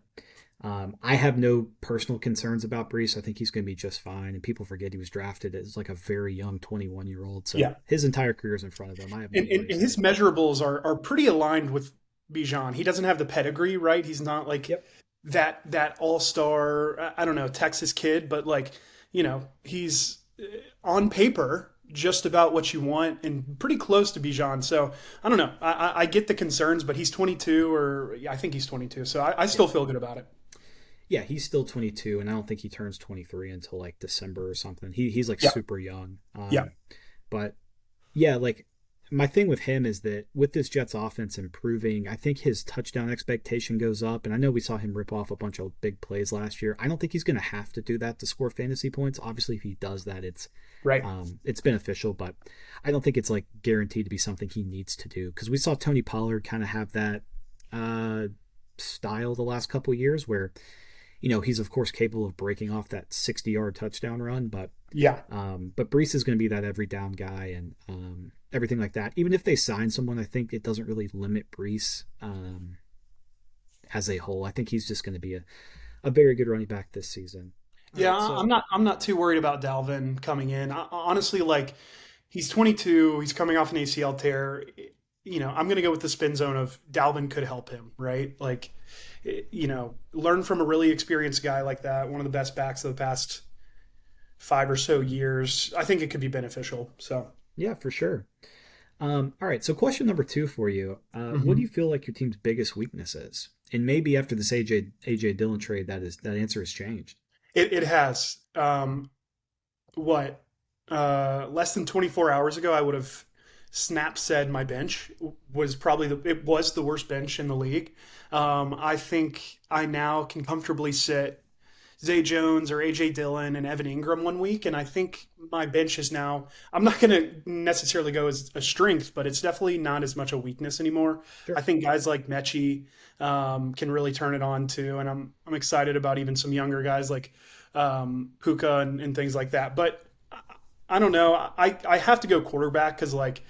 I have no personal concerns about Brees. I think he's going to be just fine. And people forget he was drafted as like a very young 21-year-old. So Yeah. his entire career is in front of him. I have no And worries his there. measurables are pretty aligned with Bijan. He doesn't have the pedigree, right? He's not like Yep. that all-star, I don't know, Texas kid, but like, he's on paper just about what you want and pretty close to Bijan. So I don't know. I get the concerns, but he's 22, or yeah, I think he's 22. So I Yeah. still feel good about it. Yeah, he's still 22, and I don't think he turns 23 until like December or something. He's like Yeah. super young. Yeah. But yeah, like my thing with him is that with this Jets offense improving, I think his touchdown expectation goes up. And I know we saw him rip off a bunch of big plays last year. I don't think he's going to have to do that to score fantasy points. Obviously, if he does that, Right. it's beneficial, but I don't think it's like guaranteed to be something he needs to do because we saw Tony Pollard kind of have that uh, style the last couple years where he's of course capable of breaking off that 60-yard touchdown run, Yeah. but Brees is going to be that every down guy and everything like that. Even if they sign someone, I think it doesn't really limit Brees as a whole. I think he's just going to be a very good running back this season. All Yeah, right, so I'm not too worried about Dalvin coming in. Honestly, like he's 22, he's coming off an ACL tear. I'm going to go with the spin zone of Dalvin could help him, right? Like, learn from a really experienced guy like that, one of the best backs of the past 5 or so years. I think it could be beneficial. So, yeah, for sure. All right, so question number two for you: what do mhm. you feel like your team's biggest weakness is? And maybe after this AJ Dillon trade, that answer has changed. It has. What less than 24 hours ago I would have snap said my bench was probably it was the worst bench in the league. I think I now can comfortably sit Zay Jones or AJ Dillon and Evan Ingram one week, and I think my bench is now. I'm not going to necessarily go as a strength, but it's definitely not as much a weakness anymore. I Sure. think guys like Mechie can really turn it on too, and I'm excited about even some younger guys like Puka and things like that. But I don't know. I have to go quarterback because like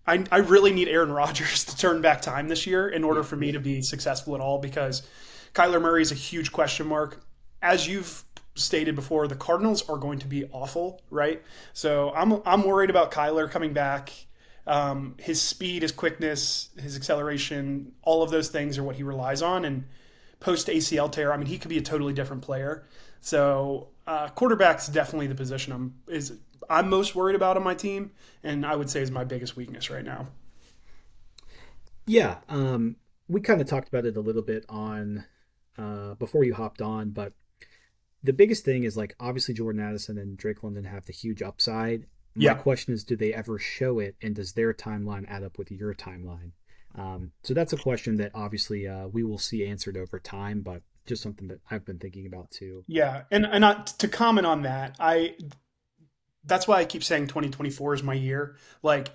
I really need Aaron Rodgers to turn back time this year in order Yeah. for me to be successful at all because Kyler Murray is a huge question mark. As you've stated before, the Cardinals are going to be awful, right? So I'm worried about Kyler coming back. His speed, his quickness, his acceleration, all of those things are what he relies on. And post ACL tear, I mean, he could be a totally different player. So quarterback's definitely the position I'm most worried about on my team, and I would say is my biggest weakness right now. Yeah, we kind of talked about it a little bit on before you hopped on, but the biggest thing is like obviously Jordan Addison and Drake London have the huge upside. My Yeah, question is, do they ever show it, and does their timeline add up with your timeline? So that's a question that obviously we will see answered over time, but just something that I've been thinking about too. yeah, and to comment on that, I that's why I keep saying 2024 is my year. Like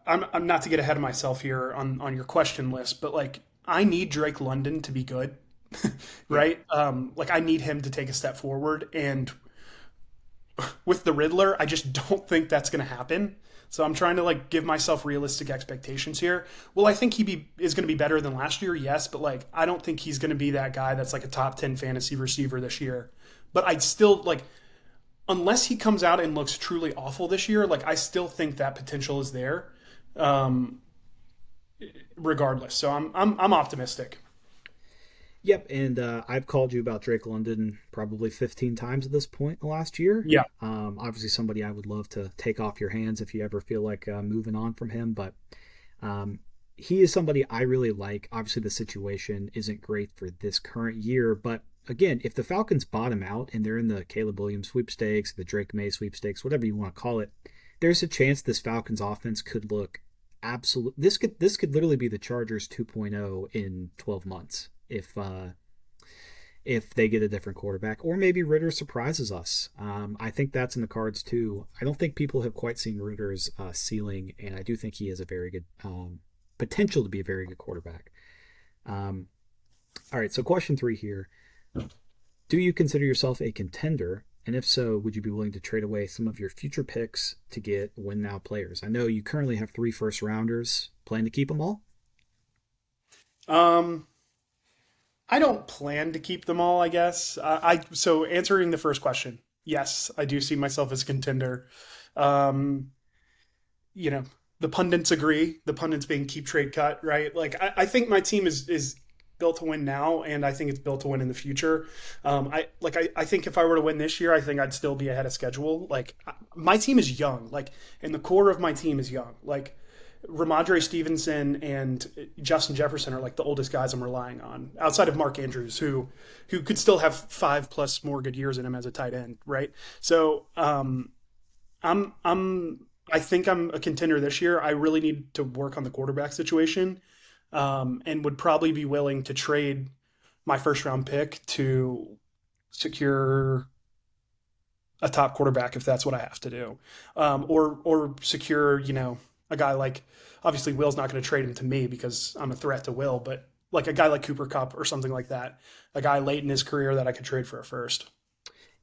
I'm not to get ahead of myself here on your question list, but like I need Drake London to be good, Yeah. right? Like I need him to take a step forward, and with the Riddler, I just don't think that's going to happen. So I'm trying to like give myself realistic expectations here. Well, I think is going to be better than last year, yes, but like I don't think he's going to be that guy that's like a top 10 fantasy receiver this year. But I'd still like unless he comes out and looks truly awful this year, like I still think that potential is there, um, regardless. So I'm optimistic. Yep, and I've called you about Drake London probably 15 times at this point in the last year. Yeah, Obviously, somebody I would love to take off your hands if you ever feel like moving on from him, but um, he is somebody I really like. Obviously, the situation isn't great for this current year, but again, if the Falcons bottom out and they're in the Caleb Williams sweepstakes, the Drake May sweepstakes, whatever you want to call it, there's a chance this Falcons offense could look absolute. This could literally be the Chargers 2.0 in 12 months if they get a different quarterback, or maybe Ritter surprises us. I think that's in the cards too. I don't think people have quite seen Ritter's ceiling, and I do think he has a very good potential to be a very good quarterback. Um, all right, so question three here: do you consider yourself a contender? And if so, would you be willing to trade away some of your future picks to get win now players? I know you currently have 3 first rounders. Plan to keep them all? um, I don't plan to keep them all. I guess so. Answering the first question, yes, I do see myself as a contender. Um, you know, the pundits agree. The pundits being keep trade cut, right? Like I think my team is built to win now, and I think it's built to win in the future. I think if I were to win this year, I think I'd still be ahead of schedule. Like my team is young, like, and the core of my team is young. Like Ramondre Stevenson and Justin Jefferson are like the oldest guys I'm relying on, outside of Mark Andrews, who could still have 5+ more good years in him as a tight end, right? So I think I'm a contender this year. I really need to work on the quarterback situation, and would probably be willing to trade my first round pick to secure a top quarterback if that's what I have to do, or secure a guy like obviously Will's not going to trade him to me because I'm a threat to Will, but like a guy like Cooper Cup or something like that, a guy late in his career that I could trade for a first.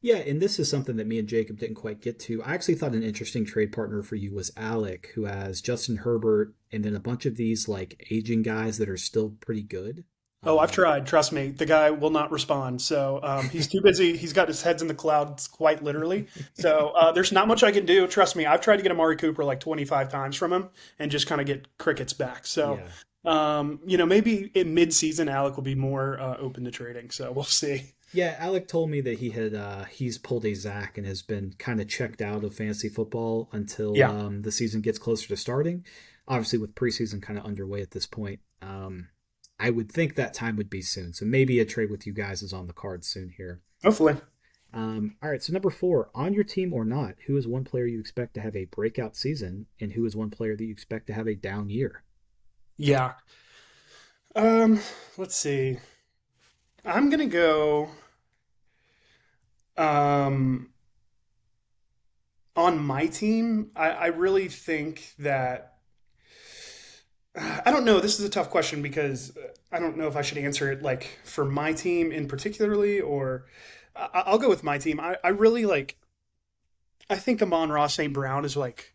Yeah, and this is something that me and Jacob didn't quite get to. I actually thought an interesting trade partner for you was Alec, who has Justin Herbert and then a bunch of these like aging guys that are still pretty good. Oh, I've Um, tried. Trust me, the guy will not respond. So he's too busy. He's got his heads in the clouds, quite literally. So there's not much I can do. Trust me, I've tried to get Amari Cooper like 25 times from him and just kind of get crickets back. So yeah. maybe in mid-season, Alec will be more open to trading. So we'll see. Yeah, Alec told me that he's pulled a Zach and has been kind of checked out of fantasy football until Yeah, the season gets closer to starting. Obviously, with preseason kind of underway at this point, I would think that time would be soon. So maybe a trade with you guys is on the cards soon here. hopefully. All right, so number 4, on your team or not, who is one player you expect to have a breakout season, and who is one player that you expect to have a down year? Yeah. Um, let's see. I'm gonna go um, on my team. I really think that I don't know. This is a tough question because I don't know if I should answer it like for my team in particularly, or I'll go with my team. I really like. I think Amon-Ra St. Brown is like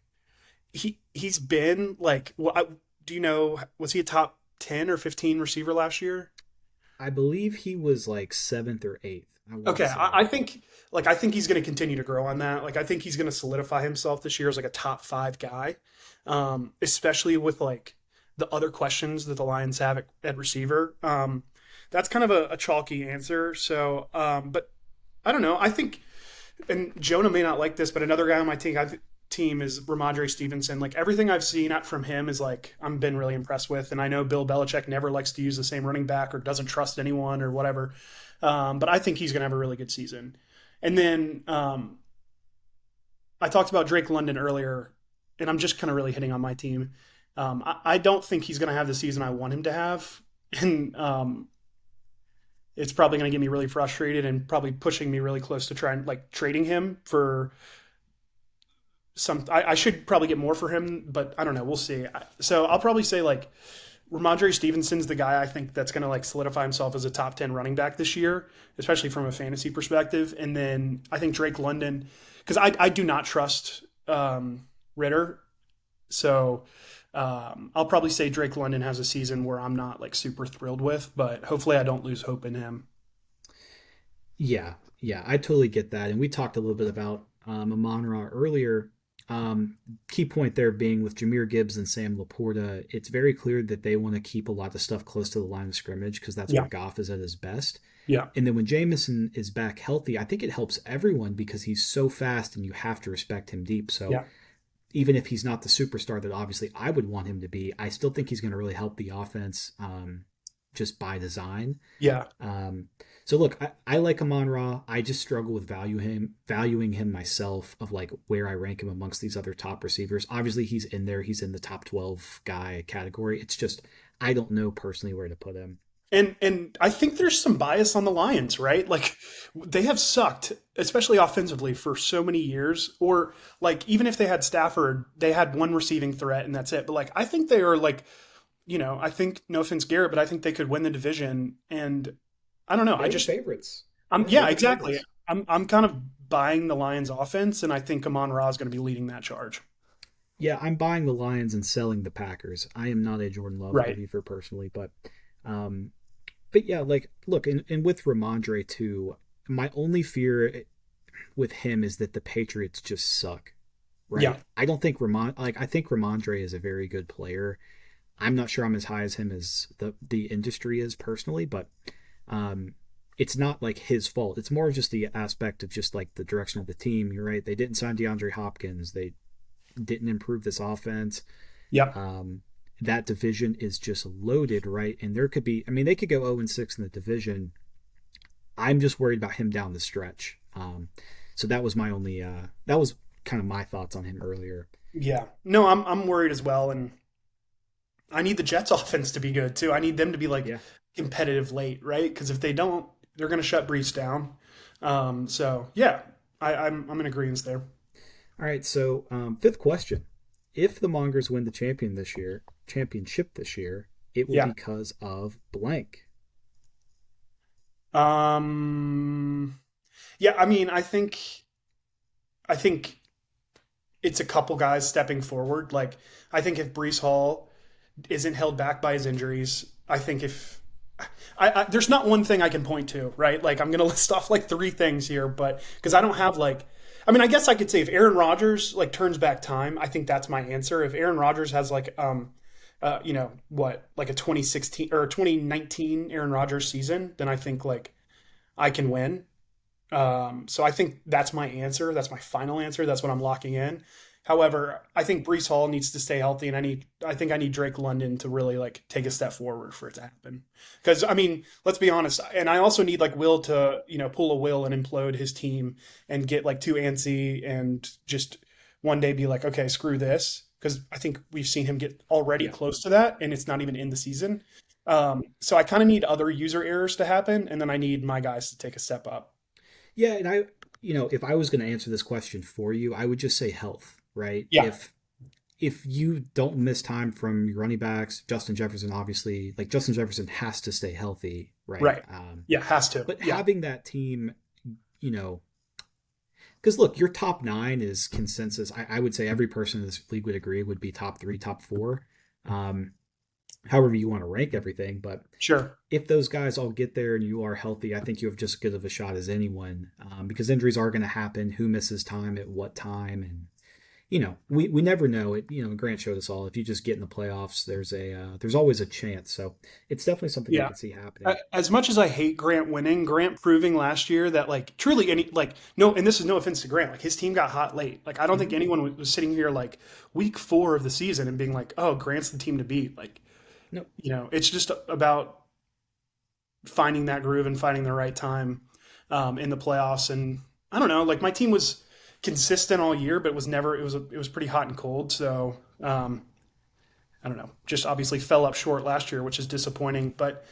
he's been like. Do you know? Was he a top 10 or 15 receiver last year? I believe he was like 7th or 8th. I want to Okay, say. I think he's going to continue to grow on that. Like I think he's going to solidify himself this year as like a top 5 guy, especially with like the other questions that the Lions have at receiver. That's kind of a chalky answer. So, but I don't know. I think, and Jonah may not like this, but another guy on my team is Ramondre Stevenson. Like everything I've seen out from him is like I've been really impressed with. And I know Bill Belichick never likes to use the same running back or doesn't trust anyone or whatever. But I think he's going to have a really good season. And then I talked about Drake London earlier, and I'm just kind of really hitting on my team. I don't think he's going to have the season I want him to have, and it's probably going to get me really frustrated and probably pushing me really close to trying like trading him for some. I should probably get more for him, but I don't know. We'll see. So I'll probably say like Ramondre Stevenson's the guy I think that's going to like solidify himself as a top 10 running back this year, especially from a fantasy perspective. And then I think Drake London, because I do not trust Ritter. So I'll probably say Drake London has a season where I'm not like super thrilled with, but hopefully I don't lose hope in him. Yeah, yeah, I totally get that. And we talked a little bit about Amon-Ra earlier. Key point there being with Jameer Gibbs and Sam Laporta, it's very clear that they want to keep a lot of stuff close to the line of scrimmage because that's where Yeah. Goff is at his best. Yeah. And then when Jameson is back healthy, I think it helps everyone because he's so fast and you have to respect him deep. So Yeah. even if he's not the superstar that obviously I would want him to be, I still think he's going to really help the offense just by design. Yeah. So look, I like Amon Ra. I just struggle with valuing him myself of like where I rank him amongst these other top receivers. Obviously, he's in there. He's in the top 12 guy category. It's just I don't know personally where to put him. And I think there's some bias on the Lions, right? Like they have sucked, especially offensively, for so many years. Or like even if they had Stafford, they had one receiving threat and that's it. But like I think they are like, I think no offense Garrett, but I think they could win the division. And I don't know. I They're the just favorites. yeah, They're the exactly. favorites. I'm kind of buying the Lions offense, and I think Amon Ra is going to be leading that charge. Yeah, I'm buying the Lions and selling the Packers. I am not a Jordan Love Right. believer personally, um, but yeah, like look, and with Ramondre too, my only fear with him is that the Patriots just suck. Yeah. Right? I don't think I think Ramondre is a very good player. I'm not sure I'm as high as him as the industry is personally, but um, it's not like his fault. It's more just the aspect of just like the direction of the team. You're right. They didn't sign DeAndre Hopkins. They didn't improve this offense. Yeah. That division is just loaded, right? And there could be, I mean, they could go 0-6 in the division. I'm just worried about him down the stretch. So that was my only, that was kind of my thoughts on him earlier. Yeah. No, I'm worried as well, and I need the Jets offense to be good too. I need them to be like Yeah. competitive late, right? Because if they don't, they're going to shut Brees down. So yeah, I'm in agreement there. All right. So fifth question: if the Mongers win the championship this year, it will be Yeah. because of blank. Um, yeah. I mean, I think it's a couple guys stepping forward. Like I think if Brees Hall isn't held back by his injuries, I think if there's not one thing I can point to, right? Like I'm gonna list off like three things here, but because I don't have like, I mean, I guess I could say if Aaron Rodgers like turns back time, I think that's my answer. If Aaron Rodgers has like, what, like a 2016 or 2019 Aaron Rodgers season, then I think like I can win. So I think that's my answer. That's my final answer. That's what I'm locking in. However, I think Brees Hall needs to stay healthy, and I think I need Drake London to really like take a step forward for it to happen. Because I mean, let's be honest, and I also need like Will to pull a Will and implode his team and get like too antsy and just one day be like, okay, screw this. Because I think we've seen him get already Yeah. close to that, and it's not even in the season. So I kind of need other user errors to happen, and then I need my guys to take a step up. Yeah, and if I was going to answer this question for you, I would just say health, right? Yeah, If you don't miss time from your running backs, Justin Jefferson obviously, like Justin Jefferson has to stay healthy, right? right. Yeah, has to. But Yeah, having that team, you know, because look, your top nine is consensus. I would say every person in this league would agree would be top three, top four. Um, However you want to rank everything, but sure. if those guys all get there and you are healthy, I think you have just as good of a shot as anyone, because injuries are going to happen. Who misses time at what time, and we never know. It Grant showed us all. If you just get in the playoffs, there's always a chance. So it's definitely something I Yeah. can see happening. As much as I hate Grant winning, Grant proving last year that like truly any like no, and this is no offense to Grant, like his team got hot late. Like I don't think Mhm. anyone was sitting here like week 4 of the season and being like, oh, Grant's the team to beat. Like No, it's just about finding that groove and finding the right time in the playoffs. And I don't know, like my team was consistent all year, but it was pretty hot and cold. So I don't know, just obviously fell up short last year, which is disappointing. But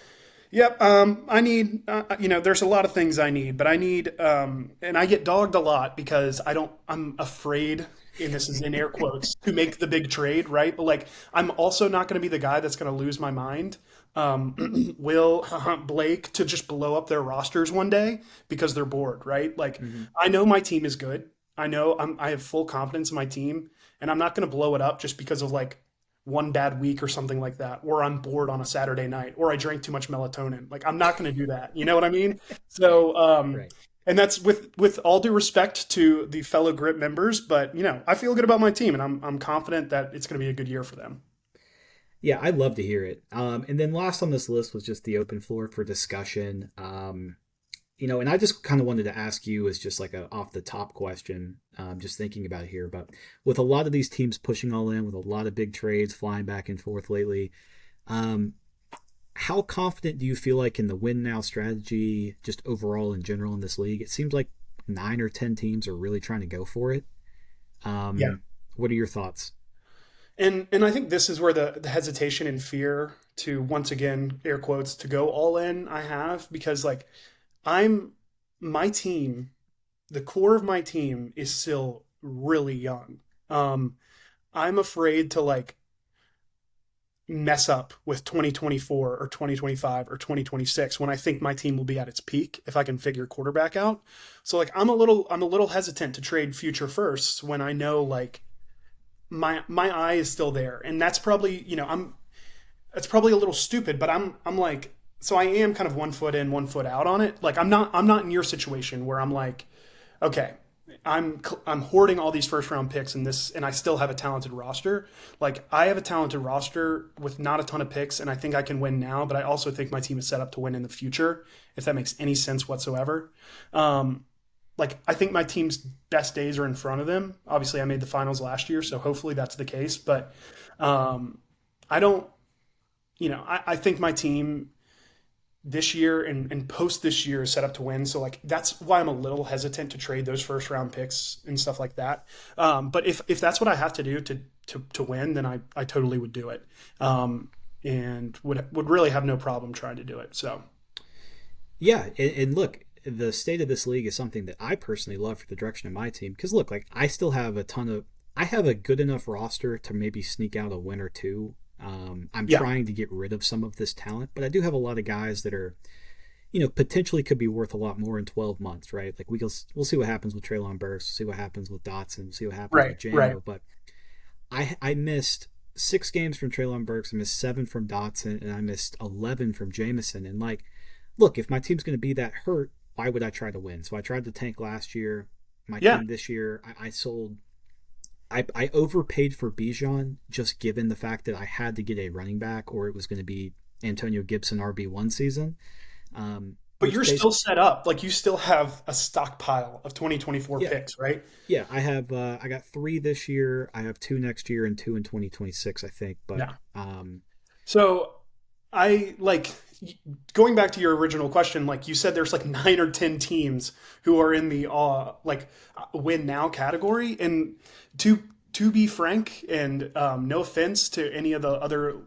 yep, I need there's a lot of things I need, but I need and I get dogged a lot because I'm afraid. And this is in air quotes to make the big trade, right? But like, I'm also not going to be the guy that's going to lose my mind. Will Blake to just blow up their rosters one day because they're bored, right? Like, hmm I know my team is good. I know I have full confidence in my team, and I'm not going to blow it up just because of like one bad week or something like that, or I'm bored on a Saturday night, or I drank too much melatonin. Like, I'm not going to do that. You know what I mean? So, right. and that's with all due respect to the fellow Grip members, but I feel good about my team, and I'm confident that it's going to be a good year for them. Yeah, I'd love to hear it. And then last on this list was just the open floor for discussion. And I just kind of wanted to ask you as just like a off the top question, just thinking about it here. But with a lot of these teams pushing all in, with a lot of big trades flying back and forth lately, um, how confident do you feel like in the win now strategy, just overall in general in this league? It seems like 9 or 10 teams are really trying to go for it. Yeah. What are your thoughts? And I think this is where the hesitation and fear to once again air quotes to go all in I have because like I'm my team, the core of my team is still really young. Um, I'm afraid to like mess up with 2024 or 2025 or 2026 when I think my team will be at its peak if I can figure quarterback out. So like I'm a little hesitant to trade future firsts when I know like my eye is still there. And that's probably, it's probably a little stupid, but I'm like so I am kind of 1 foot in, 1 foot out on it. Like I'm not in your situation where I'm like, okay, I'm hoarding all these first round picks and I still have a talented roster. Like I have a talented roster with not a ton of picks and I think I can win now, but I also think my team is set up to win in the future if that makes any sense whatsoever. Um like I think my team's best days are in front of them. Obviously I made the finals last year, so hopefully that's the case, but I don't I think my team this year and post this year is set up to win. So like that's why I'm a little hesitant to trade those first round picks and stuff like that. But if that's what I have to do to win, then I totally would do it. And would really have no problem trying to do it. So Yeah, and look, the state of this league is something that I personally love for the direction of my team. Because look, like I have a good enough roster to maybe sneak out a win or two. I'm yeah, trying to get rid of some of this talent, but I do have a lot of guys that are, potentially could be worth a lot more in 12 months, right? Like we'll see what happens with Traylon Burks, see what happens with Dotson, see what happens right, with right. Jano. But I missed 6 games from Treylon Burks, I missed 7 from Dotson, and I missed 11 from Jameson. And like, look, if my team's going to be that hurt, why would I try to win? So I tried to tank last year. My Yeah. team this year, I sold. I overpaid for Bijan just given the fact that I had to get a running back, or it was going to be Antonio Gibson RB1 season. But you're still set up. Like you still have a stockpile of 2024 Yeah. picks, right? Yeah, I got 3 this year. I have 2 next year and 2 in 2026, I think. But Yeah. So I like going back to your original question, like you said, there's like 9 or 10 teams who are in the win now category. And to be frank, and no offense to any of the other,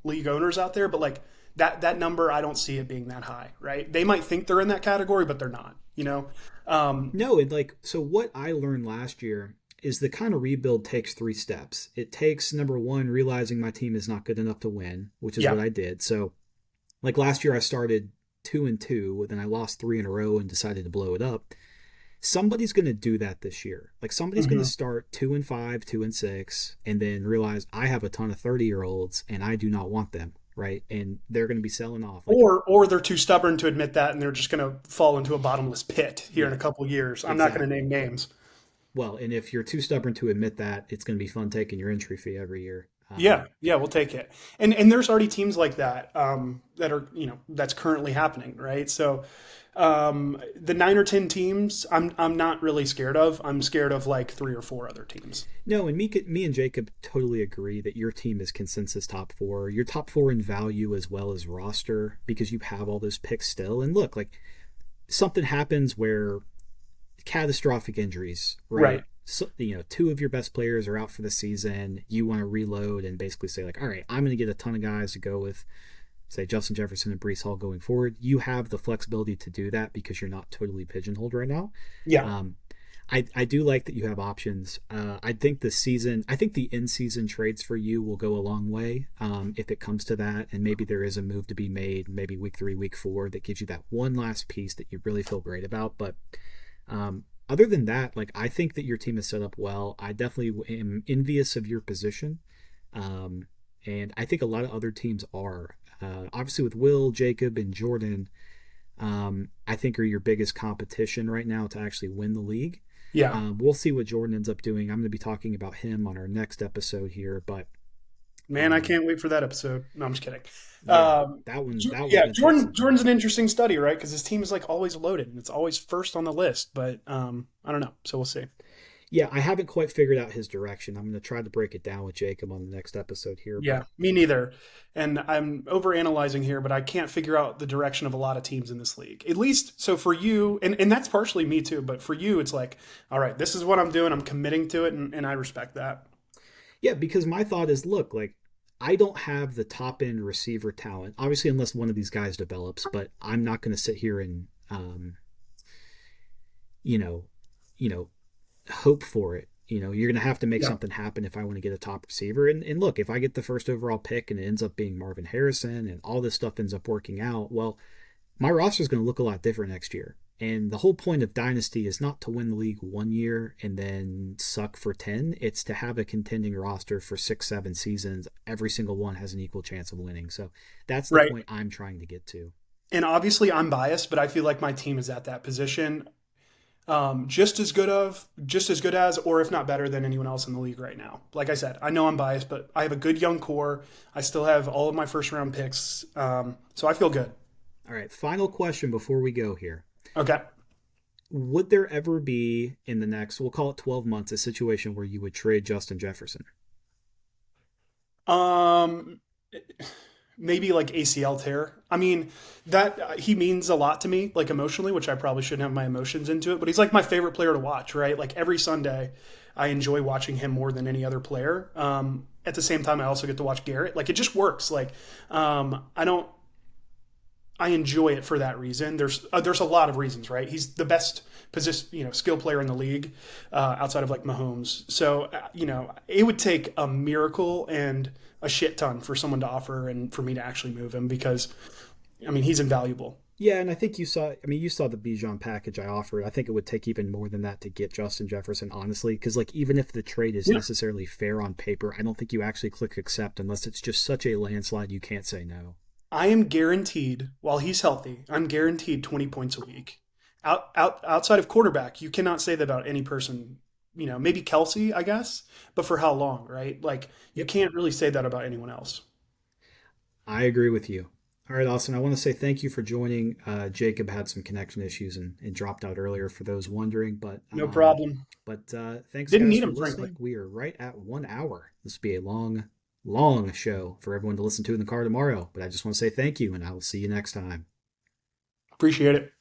league owners out there, but like that number, I don't see it being that high, right? They might think they're in that category, but they're not, No, and like, so what I learned last year is the kind of rebuild takes 3 steps. It takes, number one, realizing my team is not good enough to win, which is Yeah. what I did. So like last year I started 2-2, then I lost 3 in a row and decided to blow it up. Somebody's going to do that this year. Like somebody's going to start 2-5, 2-6, and then realize I have a ton of 30-year-olds and I do not want them, right? And they're going to be selling off. Like, Or they're too stubborn to admit that, and they're just going to fall into a bottomless pit here in a couple years. I'm not going to name names. well, and if you're too stubborn to admit that, it's going to be fun taking your entry fee every year. Yeah, we'll take it. And there's already teams like that that are that's currently happening, right? So the 9 or 10 teams, I'm not really scared of. I'm scared of like 3 or 4 other teams. No, and me and Jacob totally agree that your team is consensus top 4. You're top 4 in value as well as roster because you have all those picks still. And look, like something happens where catastrophic injuries, right? So, 2 of your best players are out for the season. You want to reload and basically say like, all right, I'm going to get a ton of guys to go with, say, Justin Jefferson and Bryce Hall going forward. You have the flexibility to do that because you're not totally pigeonholed right now. Yeah. I do like that you have options. I think the in-season trades for you will go a long way if it comes to that, and maybe there is a move to be made, maybe week 3, week 4, that gives you that one last piece that you really feel great about. But other than that, like I think that your team is set up well. I definitely am envious of your position, and I think a lot of other teams are. Obviously, with Will, Jacob, and Jordan, I think are your biggest competition right now to actually win the league. Yeah. We'll see what Jordan ends up doing. I'm going to be talking about him on our next episode here, but Man, I can't wait for that episode. No, I'm just kidding. yeah, that one. Yeah, Jordan's an interesting study, right? Because his team is like always loaded and it's always first on the list. But I don't know, so we'll see. Yeah, I haven't quite figured out his direction. I'm going to try to break it down with Jacob on the next episode here. Yeah, me neither. And I'm overanalyzing here, but I can't figure out the direction of a lot of teams in this league. At least, so for you, and that's partially me too, but for you, it's like, all right, this is what I'm doing. I'm committing to it, and I respect that. Yeah, because my thought is, look, like I don't have the top end receiver talent, obviously, unless one of these guys develops. But I'm not going to sit here and, you know, hope for it. You're going to have to make something happen if I want to get a top receiver. And look, if I get the first overall pick and it ends up being Marvin Harrison and all this stuff ends up working out, well, my roster is going to look a lot different next year. And the whole point of Dynasty is not to win the league 1 year and then suck for 10. It's to have a contending roster for 6, 7 seasons. Every single one has an equal chance of winning. So that's the point I'm trying to get to. And obviously I'm biased, but I feel like my team is at that position. Just as good as, or if not better than anyone else in the league right now. Like I said, I know I'm biased, but I have a good young core. I still have all of my first round picks. So I feel good. All right. Final question before we go here. Okay. Would there ever be in the next, we'll call it 12 months, a situation where you would trade Justin Jefferson? Maybe like ACL tear. I mean, that he means a lot to me, like emotionally, which I probably shouldn't have my emotions into it, but he's like my favorite player to watch, right? Like every Sunday, I enjoy watching him more than any other player. At the same time, I also get to watch Garrett. Like it just works. Like I enjoy it for that reason. There's a lot of reasons, right? He's the best position, skill player in the league outside of like Mahomes. So, it would take a miracle and a shit ton for someone to offer and for me to actually move him because, I mean, he's invaluable. Yeah, and I think you saw. I mean, you saw the Bijan package I offered. I think it would take even more than that to get Justin Jefferson, honestly. Because like, even if the trade is Yeah. necessarily fair on paper, I don't think you actually click accept unless it's just such a landslide you can't say no. I am guaranteed, while he's healthy, I'm guaranteed 20 points a week. Outside of quarterback, you cannot say that about any person. Maybe Kelsey, I guess, but for how long, right? Like you Yep, can't really say that about anyone else. I agree with you. All right, Austin. I want to say thank you for joining. Jacob had some connection issues and dropped out earlier for those wondering, but No problem. thanks Didn't guys need for him, frankly. listening. We are right at 1 hour. This will be a long, long show for everyone to listen to in the car tomorrow. But I just want to say thank you, and I will see you next time. Appreciate it.